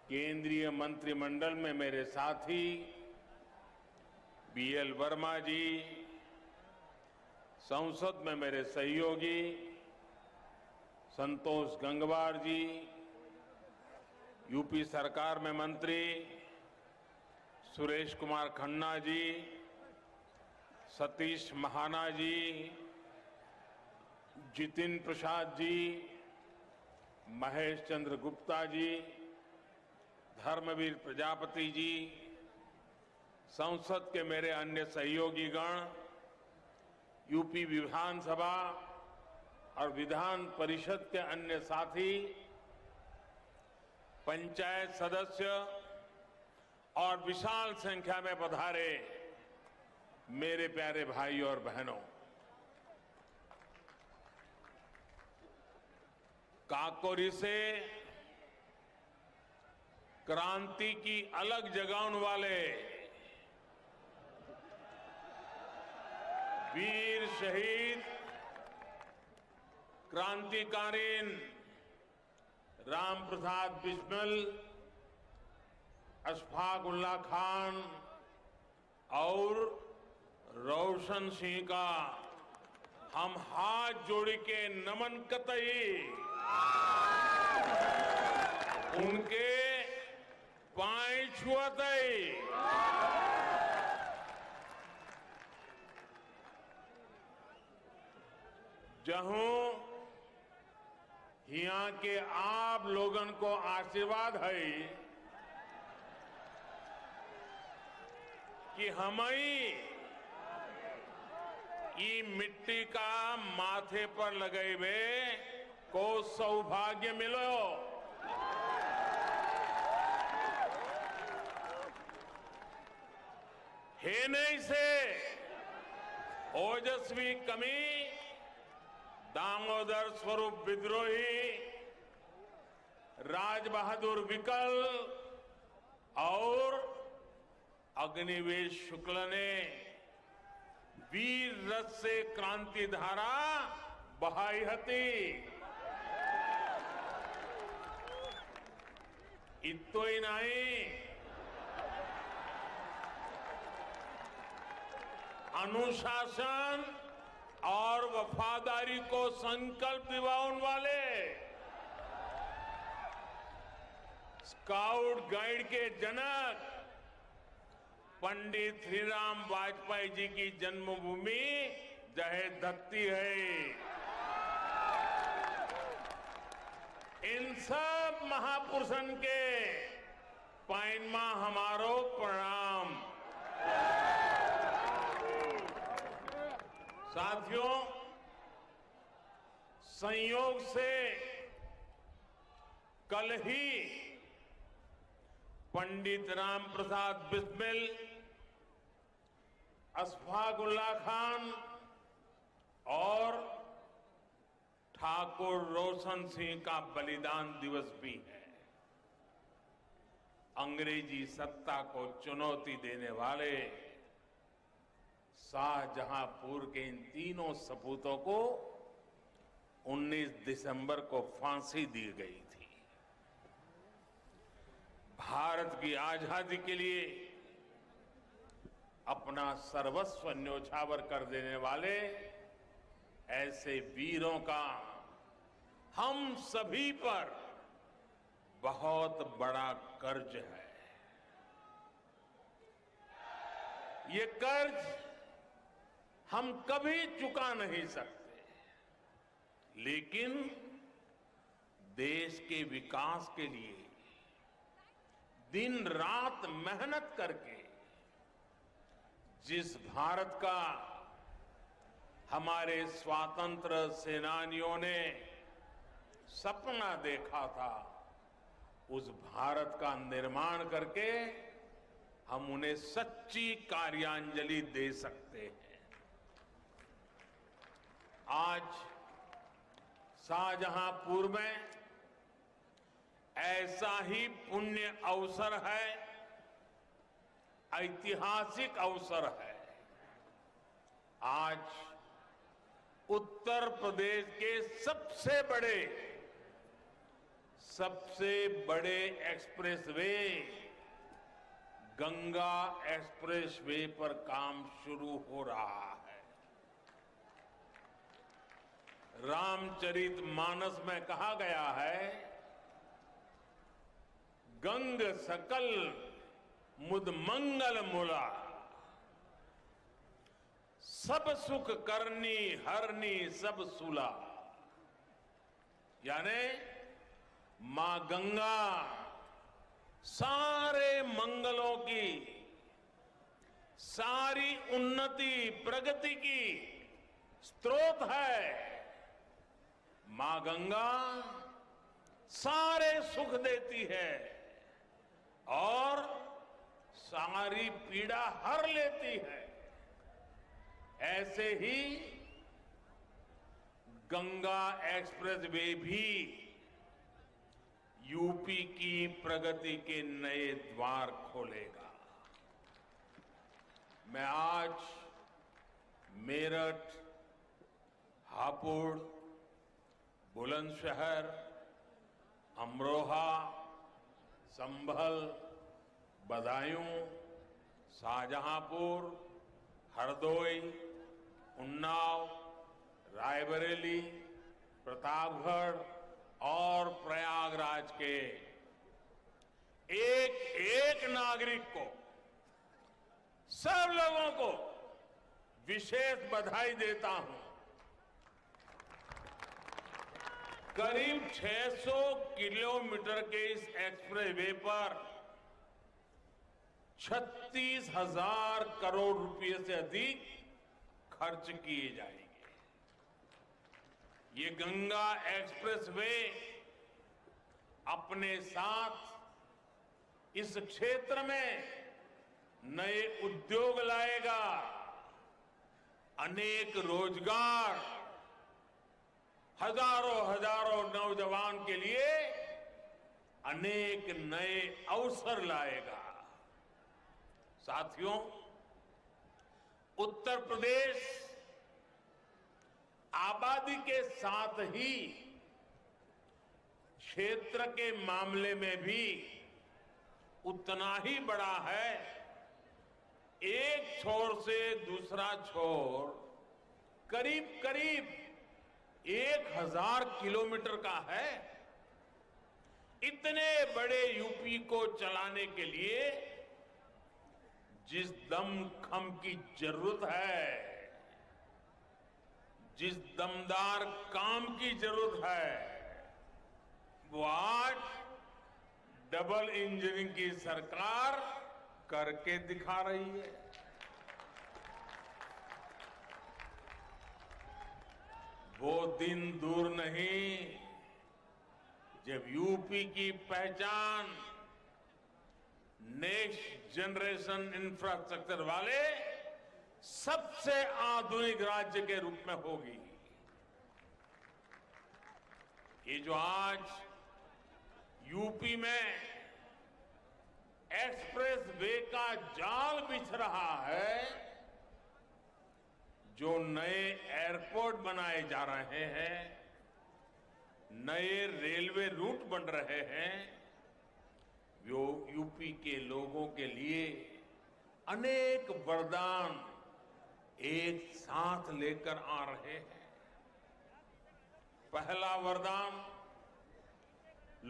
केंद्रीय मंत्रिमंडल में मेरे साथी बीएल वर्मा जी, संसद में मेरे सहयोगी संतोष गंगवार जी, यूपी सरकार में मंत्री सुरेश कुमार खन्ना जी, सतीश महाना जी, जितिन प्रसाद जी, महेश चंद्र गुप्ता जी, धर्मवीर प्रजापति जी, संसद के मेरे अन्य सहयोगी गण, यूपी विधानसभा और विधान परिषद के अन्य साथी, पंचायत सदस्य और विशाल संख्या में पधारे मेरे प्यारे भाई और बहनों, काकोरी से क्रांति की अलग जगाने वाले वीर शहीद क्रांतिकारीन राम प्रसाद बिस्मिल, अशफाक उल्ला खान और रोशन सिंह का हम हाथ जोड़ के नमन कतई उनके पांव छुअतई। जहूं यहाँ के आप लोगन को आशीर्वाद है कि हमें ई मिट्टी का माथे पर लगेबे को सौभाग्य मिलो। हे नहीं से ओजस्वी कमी दामोदर स्वरूप विद्रोही, राज बहादुर विकल और अग्निवेश शुक्ल ने वीर रस से क्रांति धारा बहाई हती। इतो ही नहीं, अनुशासन और वफादारी को संकल्प दिवाने वाले स्काउट गाइड के जनक पंडित श्रीराम वाजपेयी जी की जन्मभूमि जहे धरती है। इन सब महापुरुषन के पैनमा हमारो प्रणाम। साथियों, संयोग से कल ही पंडित राम प्रसाद बिस्मिल, अशफाक उल्ला खान और ठाकुर रोशन सिंह का बलिदान दिवस भी है। अंग्रेजी सत्ता को चुनौती देने वाले शाहजहांपुर के इन तीनों सपूतों को 19 दिसंबर को फांसी दी गई थी। भारत की आजादी के लिए अपना सर्वस्व न्योछावर कर देने वाले ऐसे वीरों का हम सभी पर बहुत बड़ा कर्ज है। ये कर्ज हम कभी चुका नहीं सकते, लेकिन देश के विकास के लिए दिन रात मेहनत करके जिस भारत का हमारे स्वातंत्र सेनानियों ने सपना देखा था, उस भारत का निर्माण करके हम उन्हें सच्ची कार्यांजलि दे सकते हैं। आज शाहजहांपुर में ऐसा ही पुण्य अवसर है, ऐतिहासिक अवसर है। आज उत्तर प्रदेश के सबसे बड़े एक्सप्रेसवे गंगा एक्सप्रेसवे पर काम शुरू हो रहा है। रामचरितमानस में कहा गया है, गंग सकल मुद मंगल मूला, सब सुख करनी हरनी सब सूला। यानी मां गंगा सारे मंगलों की, सारी उन्नति प्रगति की स्रोत है। मां गंगा सारे सुख देती है और सारी पीड़ा हर लेती है। ऐसे ही गंगा एक्सप्रेसवे भी यूपी की प्रगति के नए द्वार खोलेगा। मैं आज मेरठ, हापुड़, बुलंदशहर, अमरोहा, संभल, बदायूं, शाहजहांपुर, हरदोई, उन्नाव, रायबरेली, प्रतापगढ़ और प्रयागराज के एक एक नागरिक को, सब लोगों को विशेष बधाई देता हूं। करीब 600 किलोमीटर के इस एक्सप्रेसवे पर 36,000 करोड़ रुपए से अधिक खर्च किए जाएंगे। ये गंगा एक्सप्रेसवे अपने साथ इस क्षेत्र में नए उद्योग लाएगा, अनेक रोजगार, हजारों नौजवान के लिए अनेक नए अवसर लाएगा। साथियों, उत्तर प्रदेश आबादी के साथ ही क्षेत्र के मामले में भी उतना ही बड़ा है। एक छोर से दूसरा छोर करीब 1000 किलोमीटर का है। इतने बड़े यूपी को चलाने के लिए जिस दमखम की जरूरत है, जिस दमदार काम की जरूरत है, वो आज डबल इंजन की सरकार करके दिखा रही है। वो दिन दूर नहीं जब यूपी की पहचान नेक्स्ट जनरेशन इंफ्रास्ट्रक्चर वाले सबसे आधुनिक राज्य के रूप में होगी। ये जो आज यूपी में एक्सप्रेस वे का जाल बिछ रहा है, जो नए एयरपोर्ट बनाए जा रहे हैं, नए रेलवे रूट बन रहे हैं, वो यूपी के लोगों के लिए अनेक वरदान एक साथ लेकर आ रहे हैं। पहला वरदान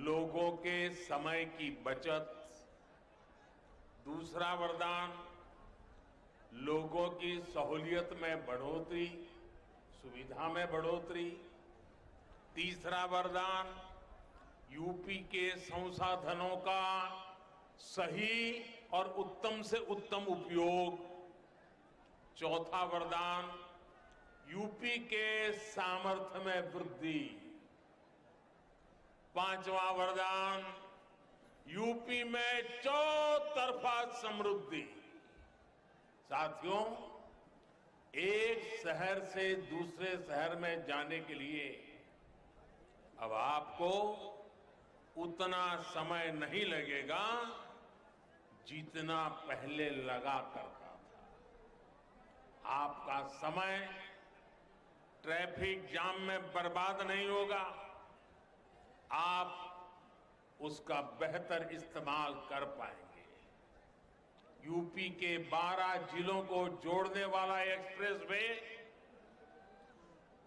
लोगों के समय की बचत, दूसरा वरदान लोगों की सहूलियत में बढ़ोतरी, सुविधा में बढ़ोतरी, तीसरा वरदान यूपी के संसाधनों का सही और उत्तम से उत्तम उपयोग। चौथा वरदान, यूपी के सामर्थ्य में वृद्धि। पांचवा वरदान, यूपी में चौतरफा समृद्धि। साथियों, एक शहर से दूसरे शहर में जाने के लिए अब आपको उतना समय नहीं लगेगा जितना पहले लगा करता था। आपका समय ट्रैफिक जाम में बर्बाद नहीं होगा। आप उसका बेहतर इस्तेमाल कर पाएंगे। यूपी के 12 जिलों को जोड़ने वाला एक्सप्रेसवे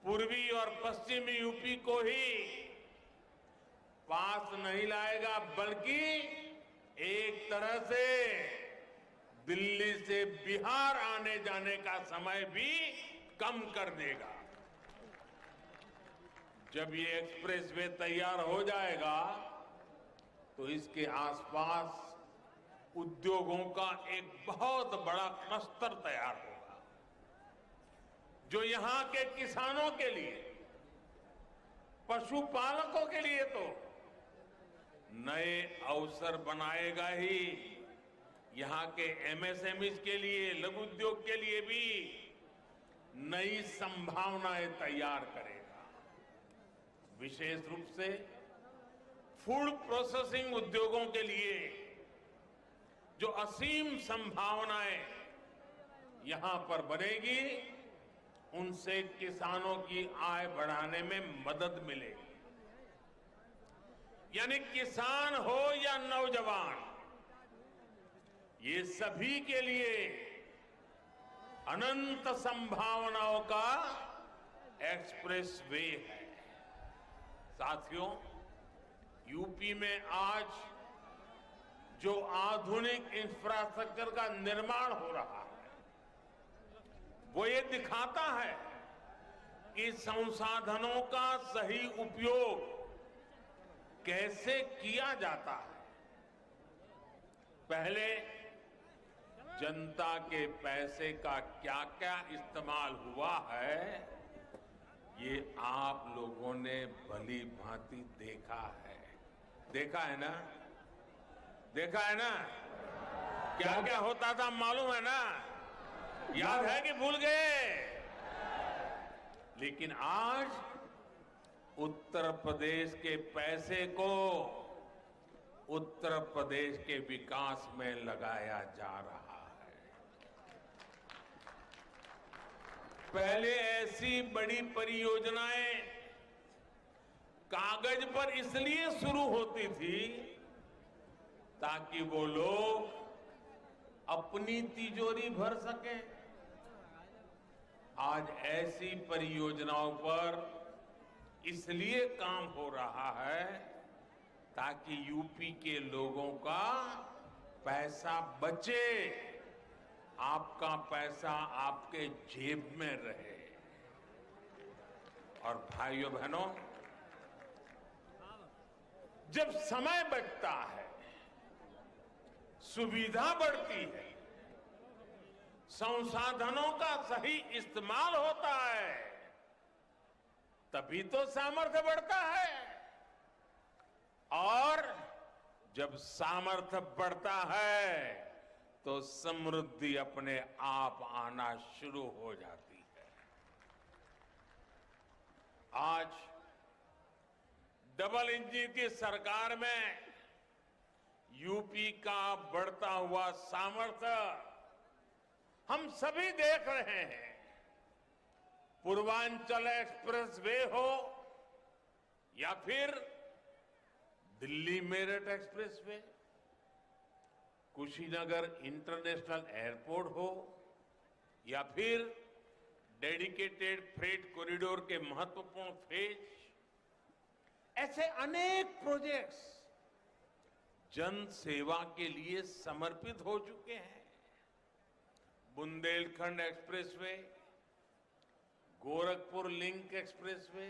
पूर्वी और पश्चिमी यूपी को ही पास नहीं लाएगा, बल्कि एक तरह से दिल्ली से बिहार आने जाने का समय भी कम कर देगा। जब ये एक्सप्रेसवे तैयार हो जाएगा तो इसके आसपास उद्योगों का एक बहुत बड़ा क्लस्टर तैयार होगा, जो यहां के किसानों के लिए, पशुपालकों के लिए तो नए अवसर बनाएगा ही, यहां के एमएसएमईज के लिए, लघु उद्योग के लिए भी नई संभावनाएं तैयार करेगा। विशेष रूप से फूड प्रोसेसिंग उद्योगों के लिए जो असीम संभावनाएं यहां पर बनेगी, उनसे किसानों की आय बढ़ाने में मदद मिलेगी। यानी किसान हो या नौजवान, ये सभी के लिए अनंत संभावनाओं का एक्सप्रेसवे है। साथियों, यूपी में आज जो आधुनिक इंफ्रास्ट्रक्चर का निर्माण हो रहा है, वो ये दिखाता है कि संसाधनों का सही उपयोग कैसे किया जाता है। पहले जनता के पैसे का क्या क्या इस्तेमाल हुआ है, ये आप लोगों ने भली भांति देखा है। देखा है ना? देखा है ना? क्या क्या होता था मालूम है ना? याद है कि भूल गए? लेकिन आज उत्तर प्रदेश के पैसे को उत्तर प्रदेश के विकास में लगाया जा रहा है। पहले ऐसी बड़ी परियोजनाएं कागज पर इसलिए शुरू होती थी ताकि वो लोग अपनी तिजोरी भर सके। आज ऐसी परियोजनाओं पर इसलिए काम हो रहा है ताकि यूपी के लोगों का पैसा बचे, आपका पैसा आपके जेब में रहे। और भाइयों बहनों, जब समय बचता है, सुविधा बढ़ती है, संसाधनों का सही इस्तेमाल होता है, तभी तो सामर्थ्य बढ़ता है। और जब सामर्थ्य बढ़ता है तो समृद्धि अपने आप आना शुरू हो जाती है। आज डबल इंजन की सरकार में यूपी का बढ़ता हुआ सामर्थ्य हम सभी देख रहे हैं। पूर्वांचल एक्सप्रेसवे हो या फिर Delhi Meerut expressway, Kushinagar international airport हो या फिर डेडिकेटेड फ्रेट कॉरिडोर के महत्वपूर्ण फेज, ऐसे अनेक प्रोजेक्ट्स जन सेवा के लिए समर्पित हो चुके हैं। Bundelkhand expressway, Gorakhpur link expressway,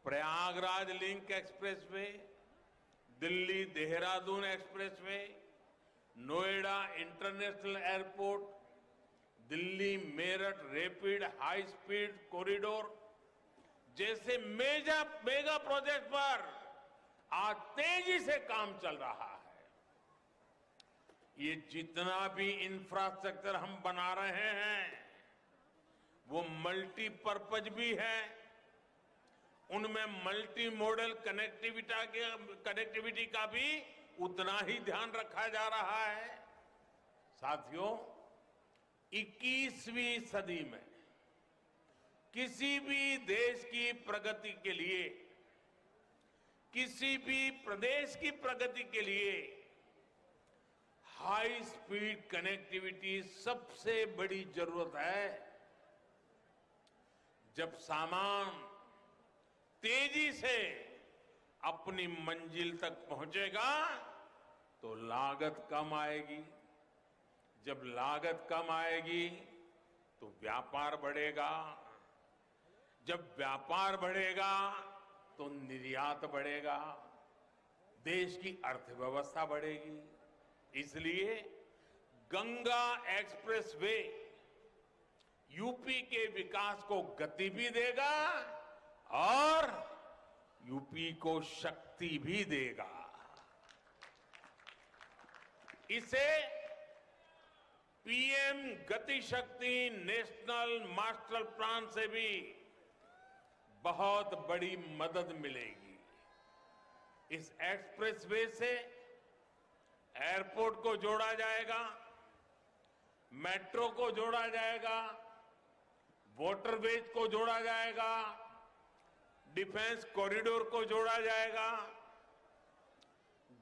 Prayagraj link expressway, Delhi Dehradun expressway, Noida international airport, Delhi Meerut rapid high speed corridor जैसे मेगा प्रोजेक्ट पर आज तेजी से काम चल रहा है। ये जितना भी इंफ्रास्ट्रक्चर हम बना रहे हैं वो मल्टीपर्पज भी है, उनमें मल्टी मॉडल कनेक्टिविटी का भी उतना ही ध्यान रखा जा रहा है। साथियों, 21वीं सदी में किसी भी देश की प्रगति के लिए, किसी भी प्रदेश की प्रगति के लिए हाई स्पीड कनेक्टिविटी सबसे बड़ी जरूरत है। जब सामान तेजी से अपनी मंजिल तक पहुंचेगा तो लागत कम आएगी, जब लागत कम आएगी तो व्यापार बढ़ेगा, जब व्यापार बढ़ेगा तो निर्यात बढ़ेगा, देश की अर्थव्यवस्था बढ़ेगी। इसलिए गंगा एक्सप्रेसवे यूपी के विकास को गति भी देगा और यूपी को शक्ति भी देगा। इसे पीएम गति शक्ति नेशनल मास्टर प्लान से भी बहुत बड़ी मदद मिलेगी। इस एक्सप्रेसवे से एयरपोर्ट को जोड़ा जाएगा, मेट्रो को जोड़ा जाएगा, वाटरवेज को जोड़ा जाएगा, डिफेंस कॉरिडोर को जोड़ा जाएगा।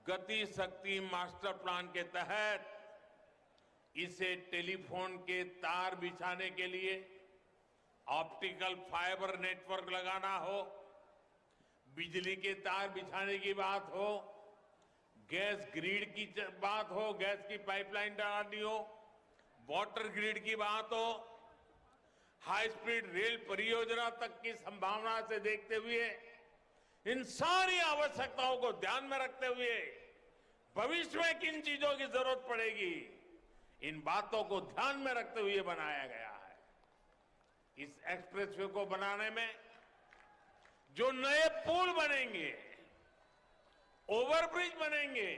गति शक्ति मास्टर प्लान के तहत इसे टेलीफोन के तार बिछाने के लिए ऑप्टिकल फाइबर नेटवर्क लगाना हो, बिजली के तार बिछाने की बात हो, गैस ग्रिड की बात हो, गैस की पाइपलाइन डालनी हो, वाटर ग्रिड की बात हो, हाई स्पीड रेल परियोजना तक की संभावना से देखते हुए, इन सारी आवश्यकताओं को ध्यान में रखते हुए भविष्य में किन चीजों की जरूरत पड़ेगी, इन बातों को ध्यान में रखते हुए बनाया गया है। इस एक्सप्रेसवे को बनाने में जो नए पुल बनेंगे, ओवरब्रिज बनेंगे,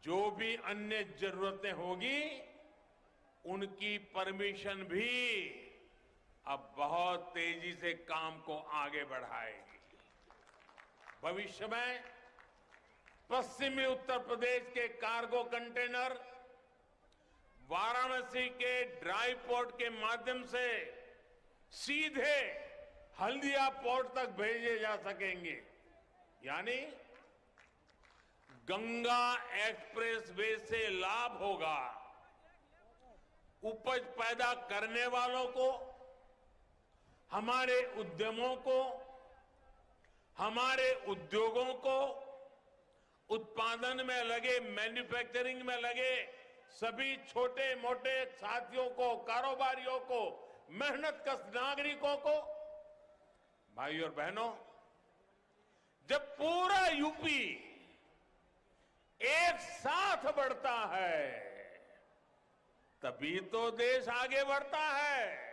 जो भी अन्य जरूरतें होगी, उनकी परमिशन भी अब बहुत तेजी से काम को आगे बढ़ाएगी। भविष्य में पश्चिमी उत्तर प्रदेश के कार्गो कंटेनर वाराणसी के ड्राई पोर्ट के माध्यम से सीधे हल्दिया पोर्ट तक भेजे जा सकेंगे। यानी गंगा एक्सप्रेसवे से लाभ होगा उपज पैदा करने वालों को, हमारे उद्यमों को, हमारे उद्योगों को, उत्पादन में लगे, मैन्युफैक्चरिंग में लगे सभी छोटे मोटे साथियों को, कारोबारियों को, मेहनतकश नागरिकों को। भाई और बहनों, जब पूरा यूपी एक साथ बढ़ता है तभी तो देश आगे बढ़ता है।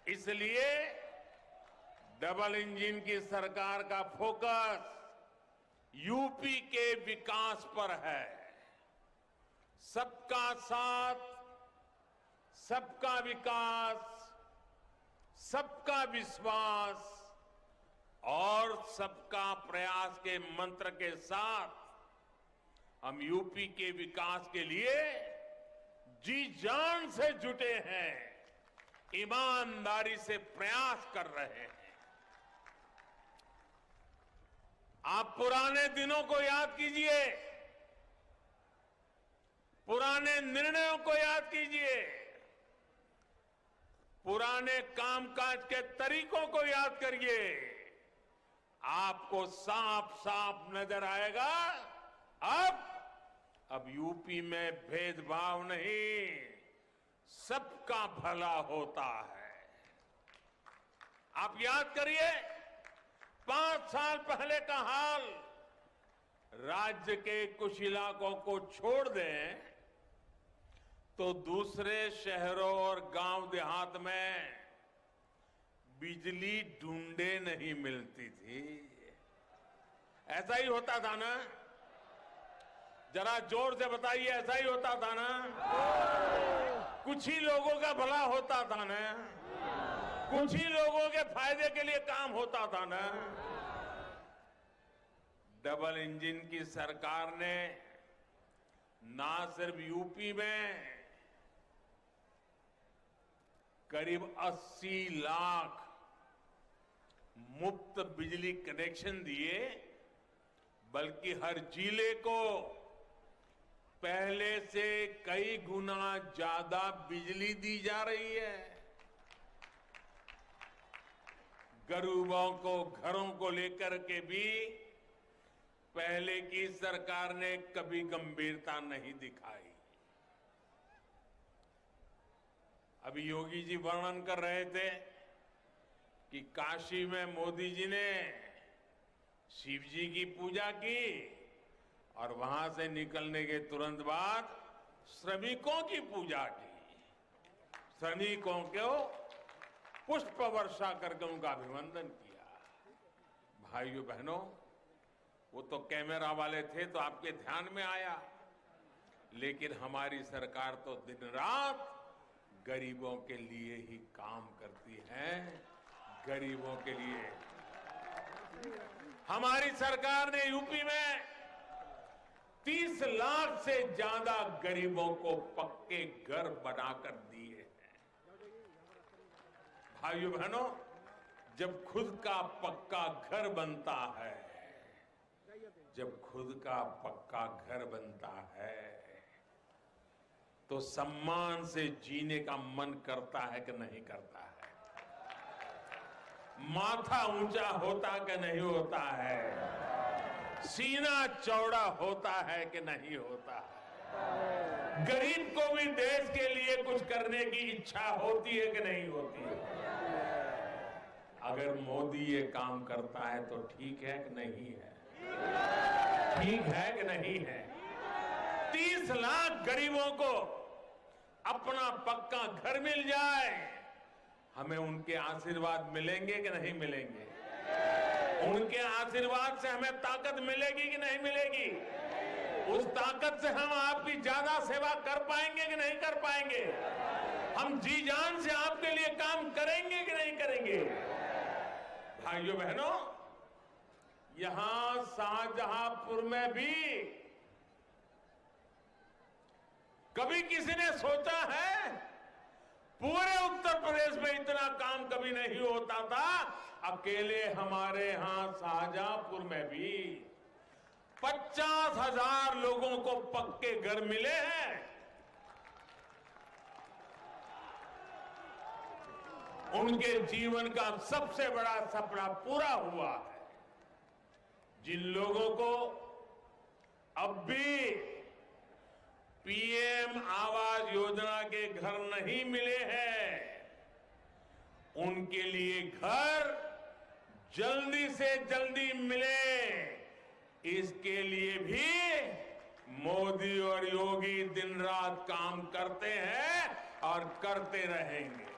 इसलिए डबल इंजन की सरकार का फोकस यूपी के विकास पर है। सबका साथ, सबका विकास, सबका विश्वास और सबका प्रयास के मंत्र के साथ हम यूपी के विकास के लिए जी जान से जुटे हैं, ईमानदारी से प्रयास कर रहे हैं। आप पुराने दिनों को याद कीजिए, पुराने निर्णयों को याद कीजिए, पुराने कामकाज के तरीकों को याद करिए। आपको साफ साफ नजर आएगा अब यूपी में भेदभाव नहीं, सबका भला होता है। आप याद करिए 5 साल पहले का हाल। राज्य के कुछ इलाकों को छोड़ दें तो दूसरे शहरों और गांव देहात में बिजली ढूंढे नहीं मिलती थी। ऐसा ही होता था ना? जरा जोर से बताइए, ऐसा ही होता था ना? कुछ ही लोगों का भला होता था ना? कुछ ही लोगों के फायदे के लिए काम होता था ना? डबल इंजन की सरकार ने ना सिर्फ यूपी में करीब 80 लाख मुफ्त बिजली कनेक्शन दिए, बल्कि हर जिले को पहले से कई गुना ज्यादा बिजली दी जा रही है। गरीबों को घरों को लेकर के भी पहले की सरकार ने कभी गंभीरता नहीं दिखाई। अभी योगी जी वर्णन कर रहे थे कि काशी में मोदी जी ने शिव जी की पूजा की और वहां से निकलने के तुरंत बाद श्रमिकों की पूजा की। श्रमिकों को पुष्प वर्षा करके उनका अभिवंदन किया। भाइयों बहनों, वो तो कैमरा वाले थे तो आपके ध्यान में आया, लेकिन हमारी सरकार तो दिन रात गरीबों के लिए ही काम करती है। गरीबों के लिए हमारी सरकार ने यूपी में 30 लाख से ज्यादा गरीबों को पक्के घर बनाकर दिए हैं। भाइयों बहनों, जब खुद का पक्का घर बनता है, जब खुद का पक्का घर बनता है तो सम्मान से जीने का मन करता है कि नहीं करता है? माथा ऊंचा होता कि नहीं होता है? सीना चौड़ा होता है कि नहीं होता है? गरीब को भी देश के लिए कुछ करने की इच्छा होती है कि नहीं होती है? अगर मोदी ये काम करता है तो ठीक है कि नहीं है? ठीक है कि नहीं है? 30 लाख गरीबों को अपना पक्का घर मिल जाए, हमें उनके आशीर्वाद मिलेंगे कि नहीं मिलेंगे? उनके आशीर्वाद से हमें ताकत मिलेगी कि नहीं मिलेगी? उस ताकत से हम आपकी ज्यादा सेवा कर पाएंगे कि नहीं कर पाएंगे? हम जी जान से आपके लिए काम करेंगे कि नहीं करेंगे? भाइयों बहनों, यहां शाहजहांपुर में भी कभी किसी ने सोचा है? पूरे उत्तर प्रदेश में इतना काम कभी नहीं होता था। अकेले हमारे यहां शाहजहांपुर में भी 50,000 लोगों को पक्के घर मिले हैं। उनके जीवन का सबसे बड़ा सपना पूरा हुआ है। जिन लोगों को अब भी पीएम आवास योजना के घर नहीं मिले हैं, उनके लिए घर जल्दी से जल्दी मिले, इसके लिए भी मोदी और योगी दिन रात काम करते हैं और करते रहेंगे।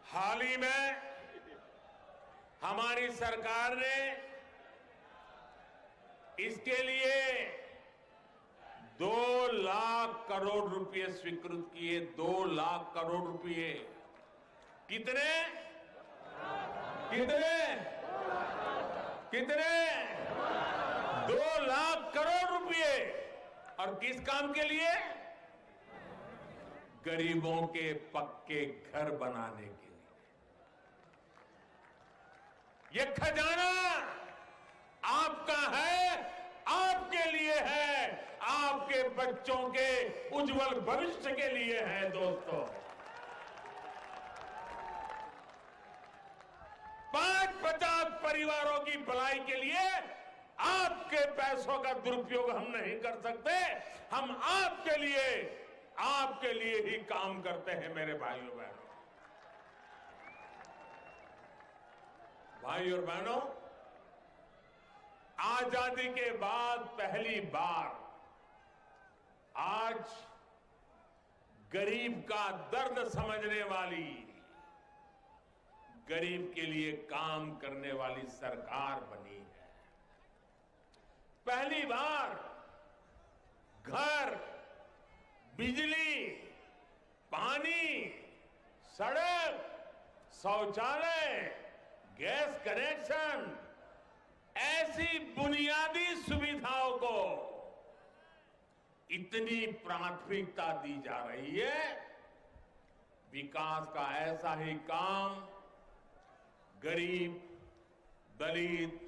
हाल ही में हमारी सरकार ने इसके लिए 2 लाख करोड़ रुपए स्वीकृत किए। 2 लाख करोड़ रुपए। कितने कितने कितने 2 लाख करोड़ रुपए। और किस काम के लिए? गरीबों के पक्के घर बनाने के लिए। ये खजाना आपका है, आपके लिए है, आपके बच्चों के उज्जवल भविष्य के लिए है। दोस्तों, 50 परिवारों की भलाई के लिए आपके पैसों का दुरुपयोग हम नहीं कर सकते। हम आपके लिए आपके लिए ही काम करते हैं मेरे भाइयों बहनों। भाई और बहनों, आजादी के बाद पहली बार आज गरीब का दर्द समझने वाली, गरीब के लिए काम करने वाली सरकार बनी है। पहली बार घर, बिजली, पानी, सड़क, शौचालय, गैस कनेक्शन, ऐसी बुनियादी सुविधाओं को इतनी प्राथमिकता दी जा रही है। विकास का ऐसा ही काम गरीब, दलित,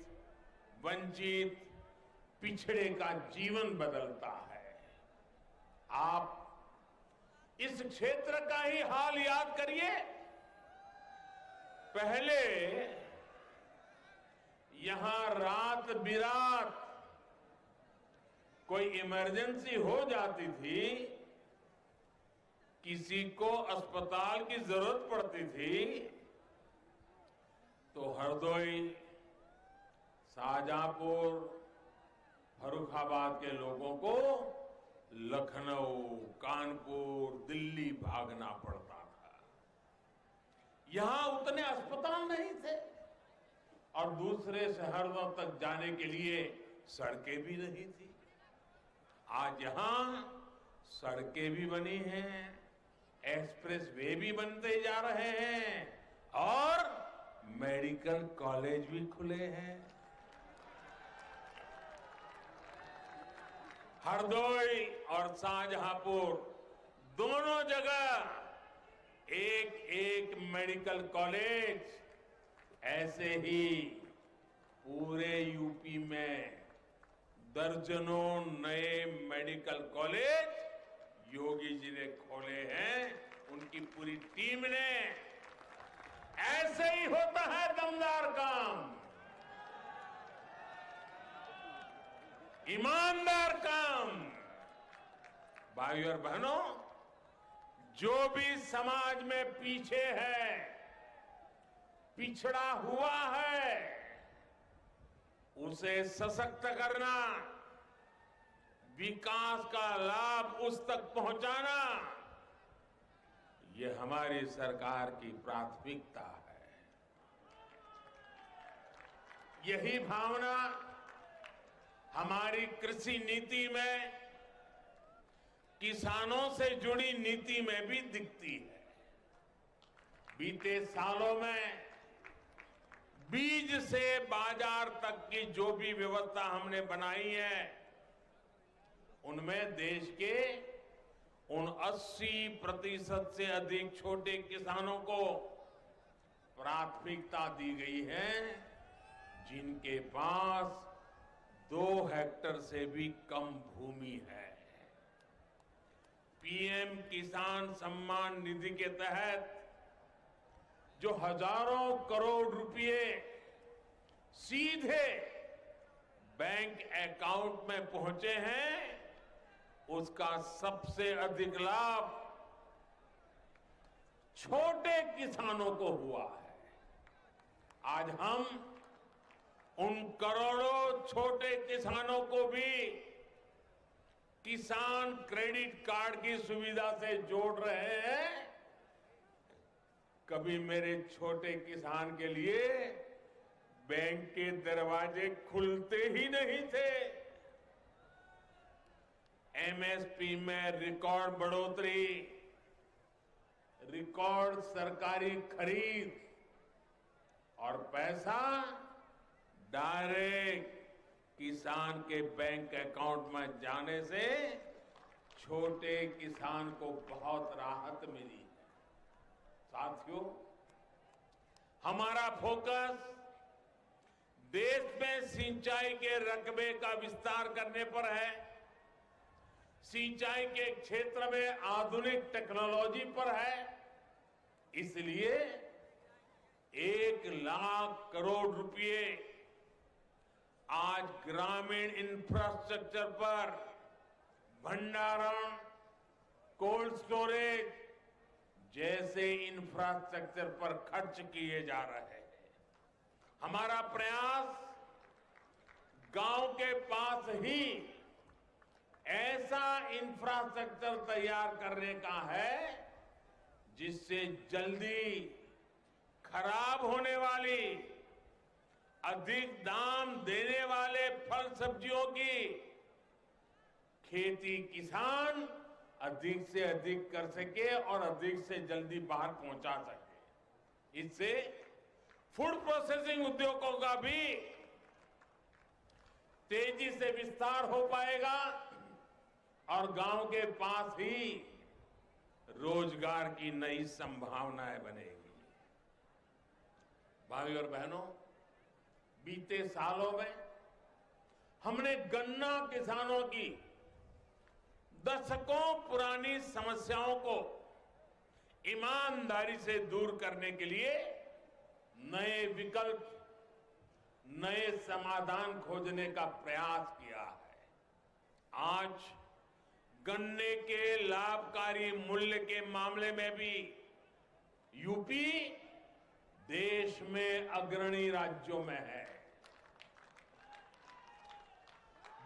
वंचित, पिछड़े का जीवन बदलता है। आप इस क्षेत्र का ही हाल याद करिए। पहले यहां रात बिरात कोई इमरजेंसी हो जाती थी, किसी को अस्पताल की जरूरत पड़ती थी, तो हरदोई, शाहजहांपुर, फर्रुखाबाद के लोगों को लखनऊ, कानपुर, दिल्ली भागना पड़ता था। यहां उतने अस्पताल नहीं थे और दूसरे शहरों तक जाने के लिए सड़कें भी नहीं थी। आज यहां सड़कें भी बनी हैं, एक्सप्रेस वे भी बनते जा रहे हैं और मेडिकल कॉलेज भी खुले हैं। हरदोई और शाहजहांपुर दोनों जगह एक एक मेडिकल कॉलेज, ऐसे ही पूरे यूपी में दर्जनों नए मेडिकल कॉलेज योगी जी ने खोले हैं, उनकी पूरी टीम ने। ऐसे ही होता है दमदार काम, ईमानदार काम। भाइयों और बहनों, जो भी समाज में पीछे है, पिछड़ा हुआ है, उसे सशक्त करना, विकास का लाभ उस तक पहुंचाना, ये हमारी सरकार की प्राथमिकता है। यही भावना हमारी कृषि नीति में, किसानों से जुड़ी नीति में भी दिखती है। बीते सालों में बीज से बाजार तक की जो भी व्यवस्था हमने बनाई है, उनमें देश के उन 80% से अधिक छोटे किसानों को प्राथमिकता दी गई है, जिनके पास 2 हेक्टेयर से भी कम भूमि है। पीएम किसान सम्मान निधि के तहत जो हजारों करोड़ रुपए सीधे बैंक अकाउंट में पहुंचे हैं, उसका सबसे अधिक लाभ छोटे किसानों को हुआ है। आज हम उन करोड़ों छोटे किसानों को भी किसान क्रेडिट कार्ड की सुविधा से जोड़ रहे हैं। कभी मेरे छोटे किसान के लिए बैंक के दरवाजे खुलते ही नहीं थे। एमएसपी में रिकॉर्ड बढ़ोतरी, रिकॉर्ड सरकारी खरीद और पैसा डायरेक्ट किसान के बैंक अकाउंट में जाने से छोटे किसान को बहुत राहत मिली है। साथियों, हमारा फोकस देश में सिंचाई के रकबे का विस्तार करने पर है, सिंचाई के क्षेत्र में आधुनिक टेक्नोलॉजी पर है। इसलिए 1 लाख करोड़ रुपए आज ग्रामीण इंफ्रास्ट्रक्चर पर, भंडारण, कोल्ड स्टोरेज जैसे इंफ्रास्ट्रक्चर पर खर्च किए जा रहे हैं। हमारा प्रयास गांव के पास ही ऐसा इंफ्रास्ट्रक्चर तैयार करने का है जिससे जल्दी खराब होने वाली, अधिक दाम देने वाले फल सब्जियों की खेती किसान अधिक से अधिक कर सके और अधिक से जल्दी बाहर पहुंचा सके। इससे फूड प्रोसेसिंग उद्योगों का भी तेजी से विस्तार हो पाएगा और गांव के पास ही रोजगार की नई संभावनाएं बनेगी। भाई और बहनों, बीते सालों में हमने गन्ना किसानों की दशकों पुरानी समस्याओं को ईमानदारी से दूर करने के लिए नए विकल्प, नए समाधान खोजने का प्रयास किया है। आज गन्ने के लाभकारी मूल्य के मामले में भी यूपी देश में अग्रणी राज्यों में है।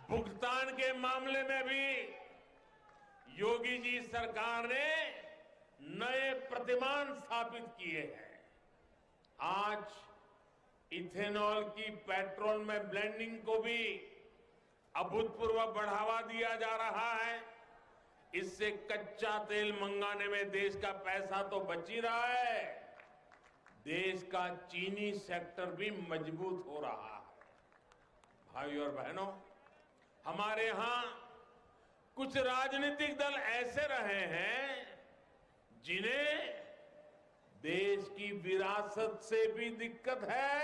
भुगतान के मामले में भी योगी जी सरकार ने नए प्रतिमान स्थापित किए हैं। आज इथेनॉल की पेट्रोल में ब्लेंडिंग को भी अभूतपूर्व बढ़ावा दिया जा रहा है। इससे कच्चा तेल मंगाने में देश का पैसा तो बच ही रहा है, देश का चीनी सेक्टर भी मजबूत हो रहा है। भाई और बहनों, हमारे यहां कुछ राजनीतिक दल ऐसे रहे हैं जिन्हें देश की विरासत से भी दिक्कत है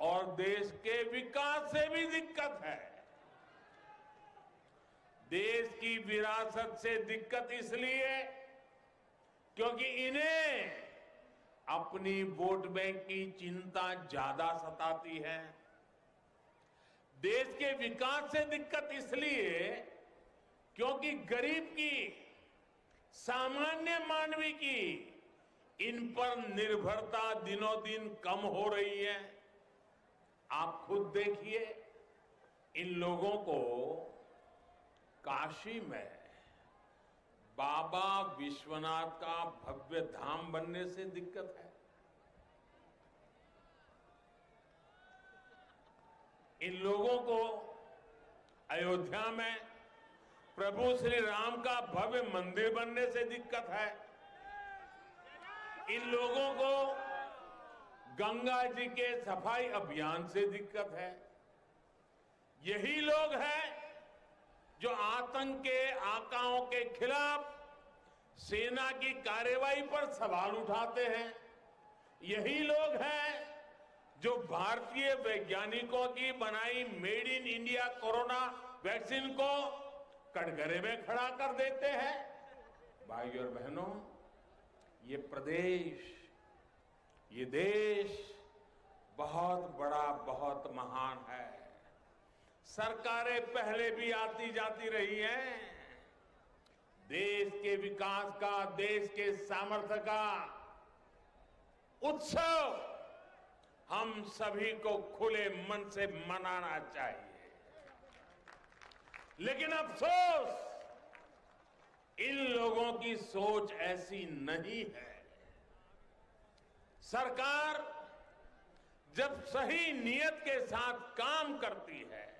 और देश के विकास से भी दिक्कत है। देश की विरासत से दिक्कत इसलिए क्योंकि इन्हें अपनी वोट बैंक की चिंता ज्यादा सताती है। देश के विकास से दिक्कत इसलिए क्योंकि गरीब की, सामान्य मानवी की इन पर निर्भरता दिनों दिन कम हो रही है। आप खुद देखिए, इन लोगों को काशी में बाबा विश्वनाथ का भव्य धाम बनने से दिक्कत है। इन लोगों को अयोध्या में प्रभु श्री राम का भव्य मंदिर बनने से दिक्कत है। इन लोगों को गंगा जी के सफाई अभियान से दिक्कत है। यही लोग हैं जो आतंक के आकाओं के खिलाफ सेना की कार्रवाई पर सवाल उठाते हैं। यही लोग हैं जो भारतीय वैज्ञानिकों की बनाई made in India corona vaccine को कटघरे में खड़ा कर देते हैं। भाई और बहनों, ये प्रदेश, ये देश बहुत बड़ा, बहुत महान है। सरकारें पहले भी आती जाती रही हैं। देश के विकास का, देश के सामर्थ्य का उत्सव हम सभी को खुले मन से मनाना चाहिए। लेकिन अफसोस, इन लोगों की सोच ऐसी नहीं है। सरकार जब सही नियत के साथ काम करती है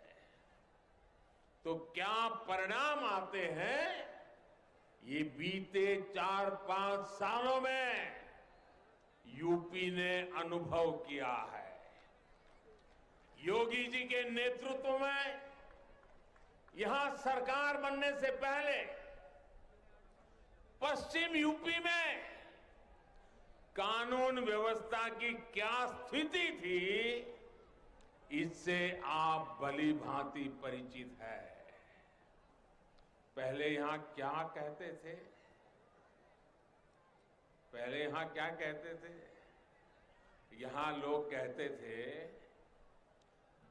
तो क्या परिणाम आते हैं, ये बीते 4-5 सालों में यूपी ने अनुभव किया है। योगी जी के नेतृत्व में यहां सरकार बनने से पहले पश्चिम यूपी में कानून व्यवस्था की क्या स्थिति थी, इससे आप भली भांति परिचित है। पहले यहां क्या कहते थे? पहले यहां क्या कहते थे? यहां लोग कहते थे,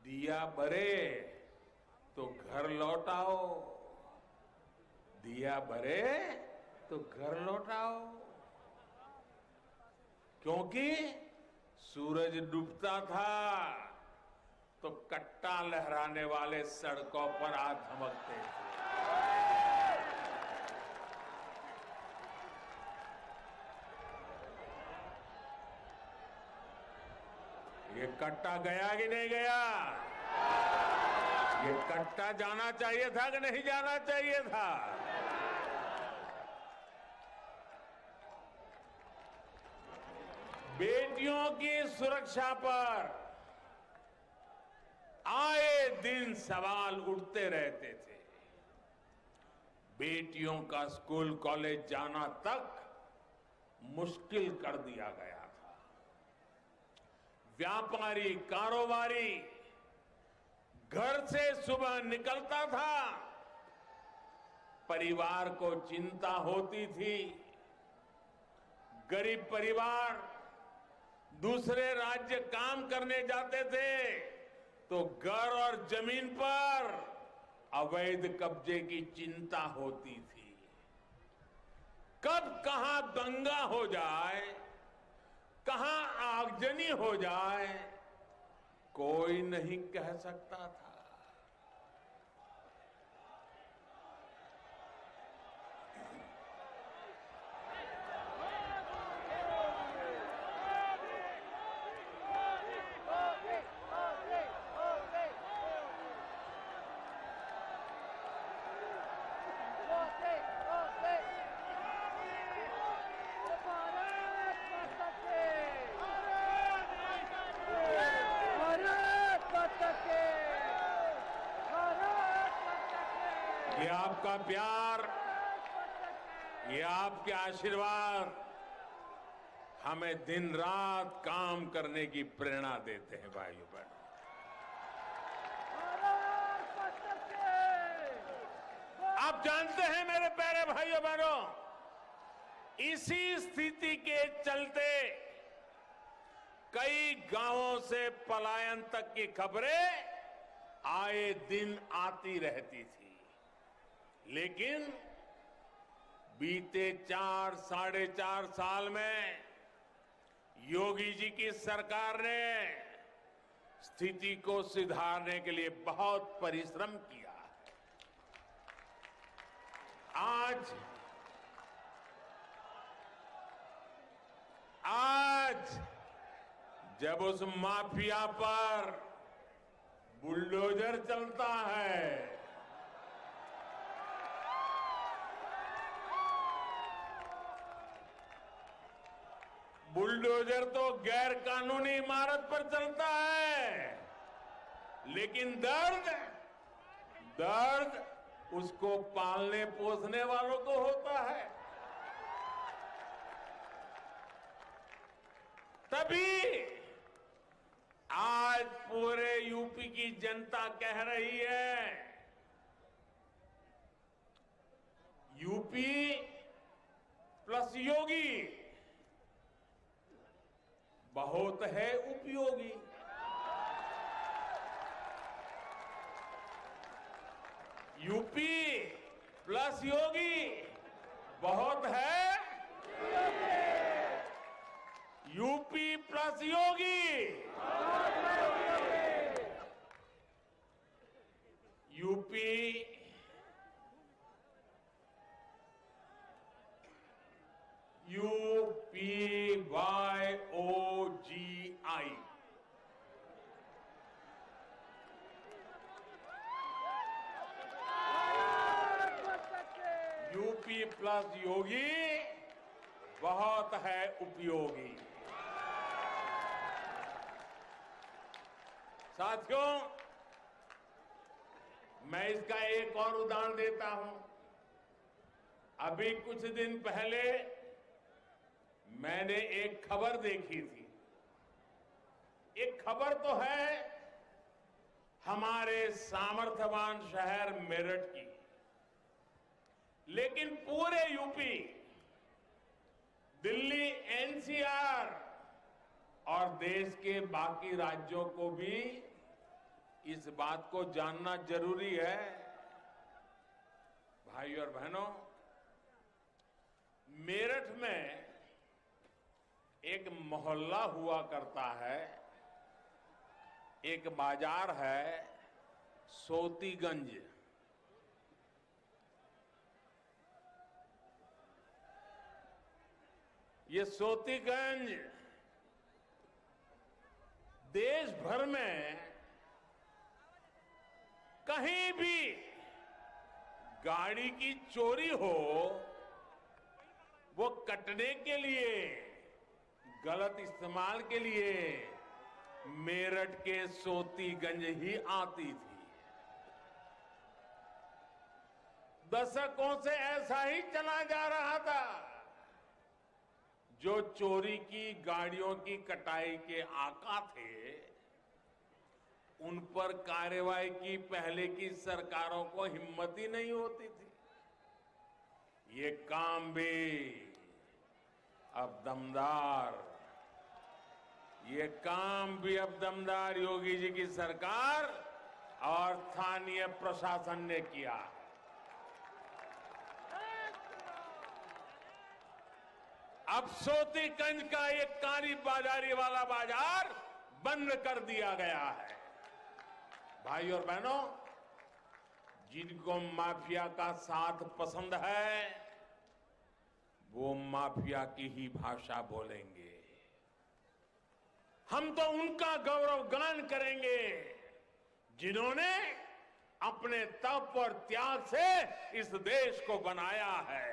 दिया बरे तो घर लौटाओ, दिया भरे तो घर लौटाओ, क्योंकि सूरज डूबता था तो कट्टा लहराने वाले सड़कों पर आ धमकते थे। ये कट्टा गया कि नहीं गया? ये कट्टा जाना चाहिए था कि नहीं जाना चाहिए था? बेटियों की सुरक्षा पर आए दिन सवाल उठते रहते थे। बेटियों का स्कूल कॉलेज जाना तक मुश्किल कर दिया गया था। व्यापारी कारोबारी घर से सुबह निकलता था, परिवार को चिंता होती थी। गरीब परिवार दूसरे राज्य काम करने जाते थे तो घर और जमीन पर अवैध कब्जे की चिंता होती थी। कब कहां दंगा हो जाए, कहां आगजनी हो जाए, कोई नहीं कह सकता था। ये आपका प्यार, ये आपके आशीर्वाद हमें दिन रात काम करने की प्रेरणा देते हैं भाइयों बहनों। आप जानते हैं मेरे प्यारे भाइयों बहनों, इसी स्थिति के चलते कई गांवों से पलायन तक की खबरें आए दिन आती रहती थी। लेकिन बीते 4-4.5 साल में योगी जी की सरकार ने स्थिति को सुधारने के लिए बहुत परिश्रम किया। आज जब उस माफिया पर बुलडोजर चलता है, बुलडोजर तो गैर कानूनी इमारत पर चलता है, लेकिन दर्द उसको पालने पोसने वालों को होता है। तभी आज पूरे यूपी की जनता कह रही है, यूपी प्लस योगी बहुत है उपयोगी। यूपी प्लस योगी बहुत है, यूपी प्लस योगी, यूपी UPYOGI। यूपी प्लस योगी बहुत है उपयोगी। साथियों, मैं इसका एक और उदाहरण देता हूं। अभी कुछ दिन पहले मैंने एक खबर देखी थी। एक खबर तो है हमारे सामर्थ्यवान शहर मेरठ की, लेकिन पूरे यूपी, दिल्ली, एनसीआर और देश के बाकी राज्यों को भी इस बात को जानना जरूरी है। भाई और बहनों, मेरठ में एक मोहल्ला हुआ करता है, एक बाजार है सोतीगंज। ये सोतीगंज देश भर में कहीं भी गाड़ी की चोरी हो, वो कटने के लिए, गलत इस्तेमाल के लिए मेरठ के सोतीगंज ही आती थी। दशकों से ऐसा ही चला जा रहा था। जो चोरी की गाड़ियों की कटाई के आका थे, उन पर कार्रवाई की पहले की सरकारों को हिम्मत ही नहीं होती थी। ये काम भी अब दमदार, ये काम भी अब दमदार योगी जी की सरकार और स्थानीय प्रशासन ने किया। अब सोतीगंज का एक काली बाजारी वाला बाजार बंद कर दिया गया है। भाई और बहनों, जिनको माफिया का साथ पसंद है, वो माफिया की ही भाषा बोलेंगे। हम तो उनका गौरवगान करेंगे जिन्होंने अपने तप और त्याग से इस देश को बनाया है।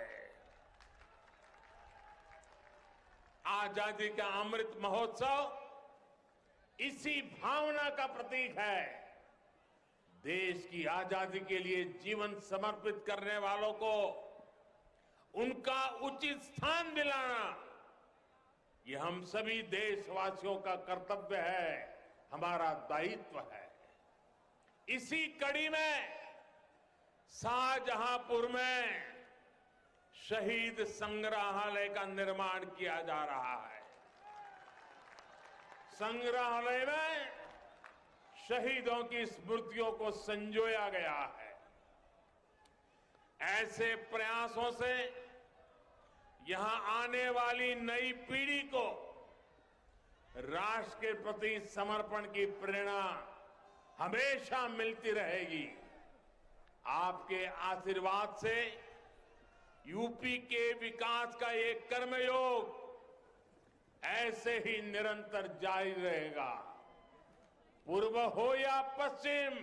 आजादी का अमृत महोत्सव इसी भावना का प्रतीक है। देश की आजादी के लिए जीवन समर्पित करने वालों को उनका उचित स्थान दिलाना, ये हम सभी देशवासियों का कर्तव्य है, हमारा दायित्व है। इसी कड़ी में शाहजहांपुर में शहीद संग्रहालय का निर्माण किया जा रहा है। संग्रहालय में शहीदों की स्मृतियों को संजोया गया है। ऐसे प्रयासों से यहां आने वाली नई पीढ़ी को राष्ट्र के प्रति समर्पण की प्रेरणा हमेशा मिलती रहेगी। आपके आशीर्वाद से यूपी के विकास का ये कर्मयोग ऐसे ही निरंतर जारी रहेगा। पूर्व हो या पश्चिम,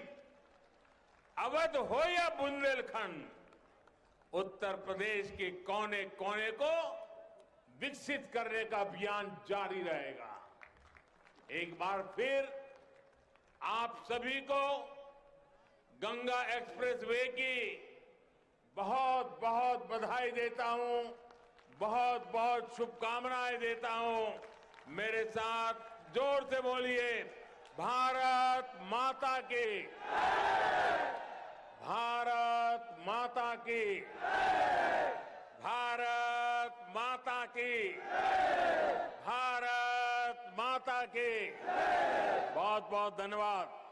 अवध हो या बुंदेलखंड, उत्तर प्रदेश के कोने कोने को विकसित करने का अभियान जारी रहेगा। एक बार फिर आप सभी को गंगा एक्सप्रेसवे की बहुत बहुत बधाई देता हूं, बहुत बहुत शुभकामनाएं देता हूं। मेरे साथ जोर से बोलिए, भारत माता की, भारत माता की, भारत माता की, भारत माता की। बहुत बहुत धन्यवाद।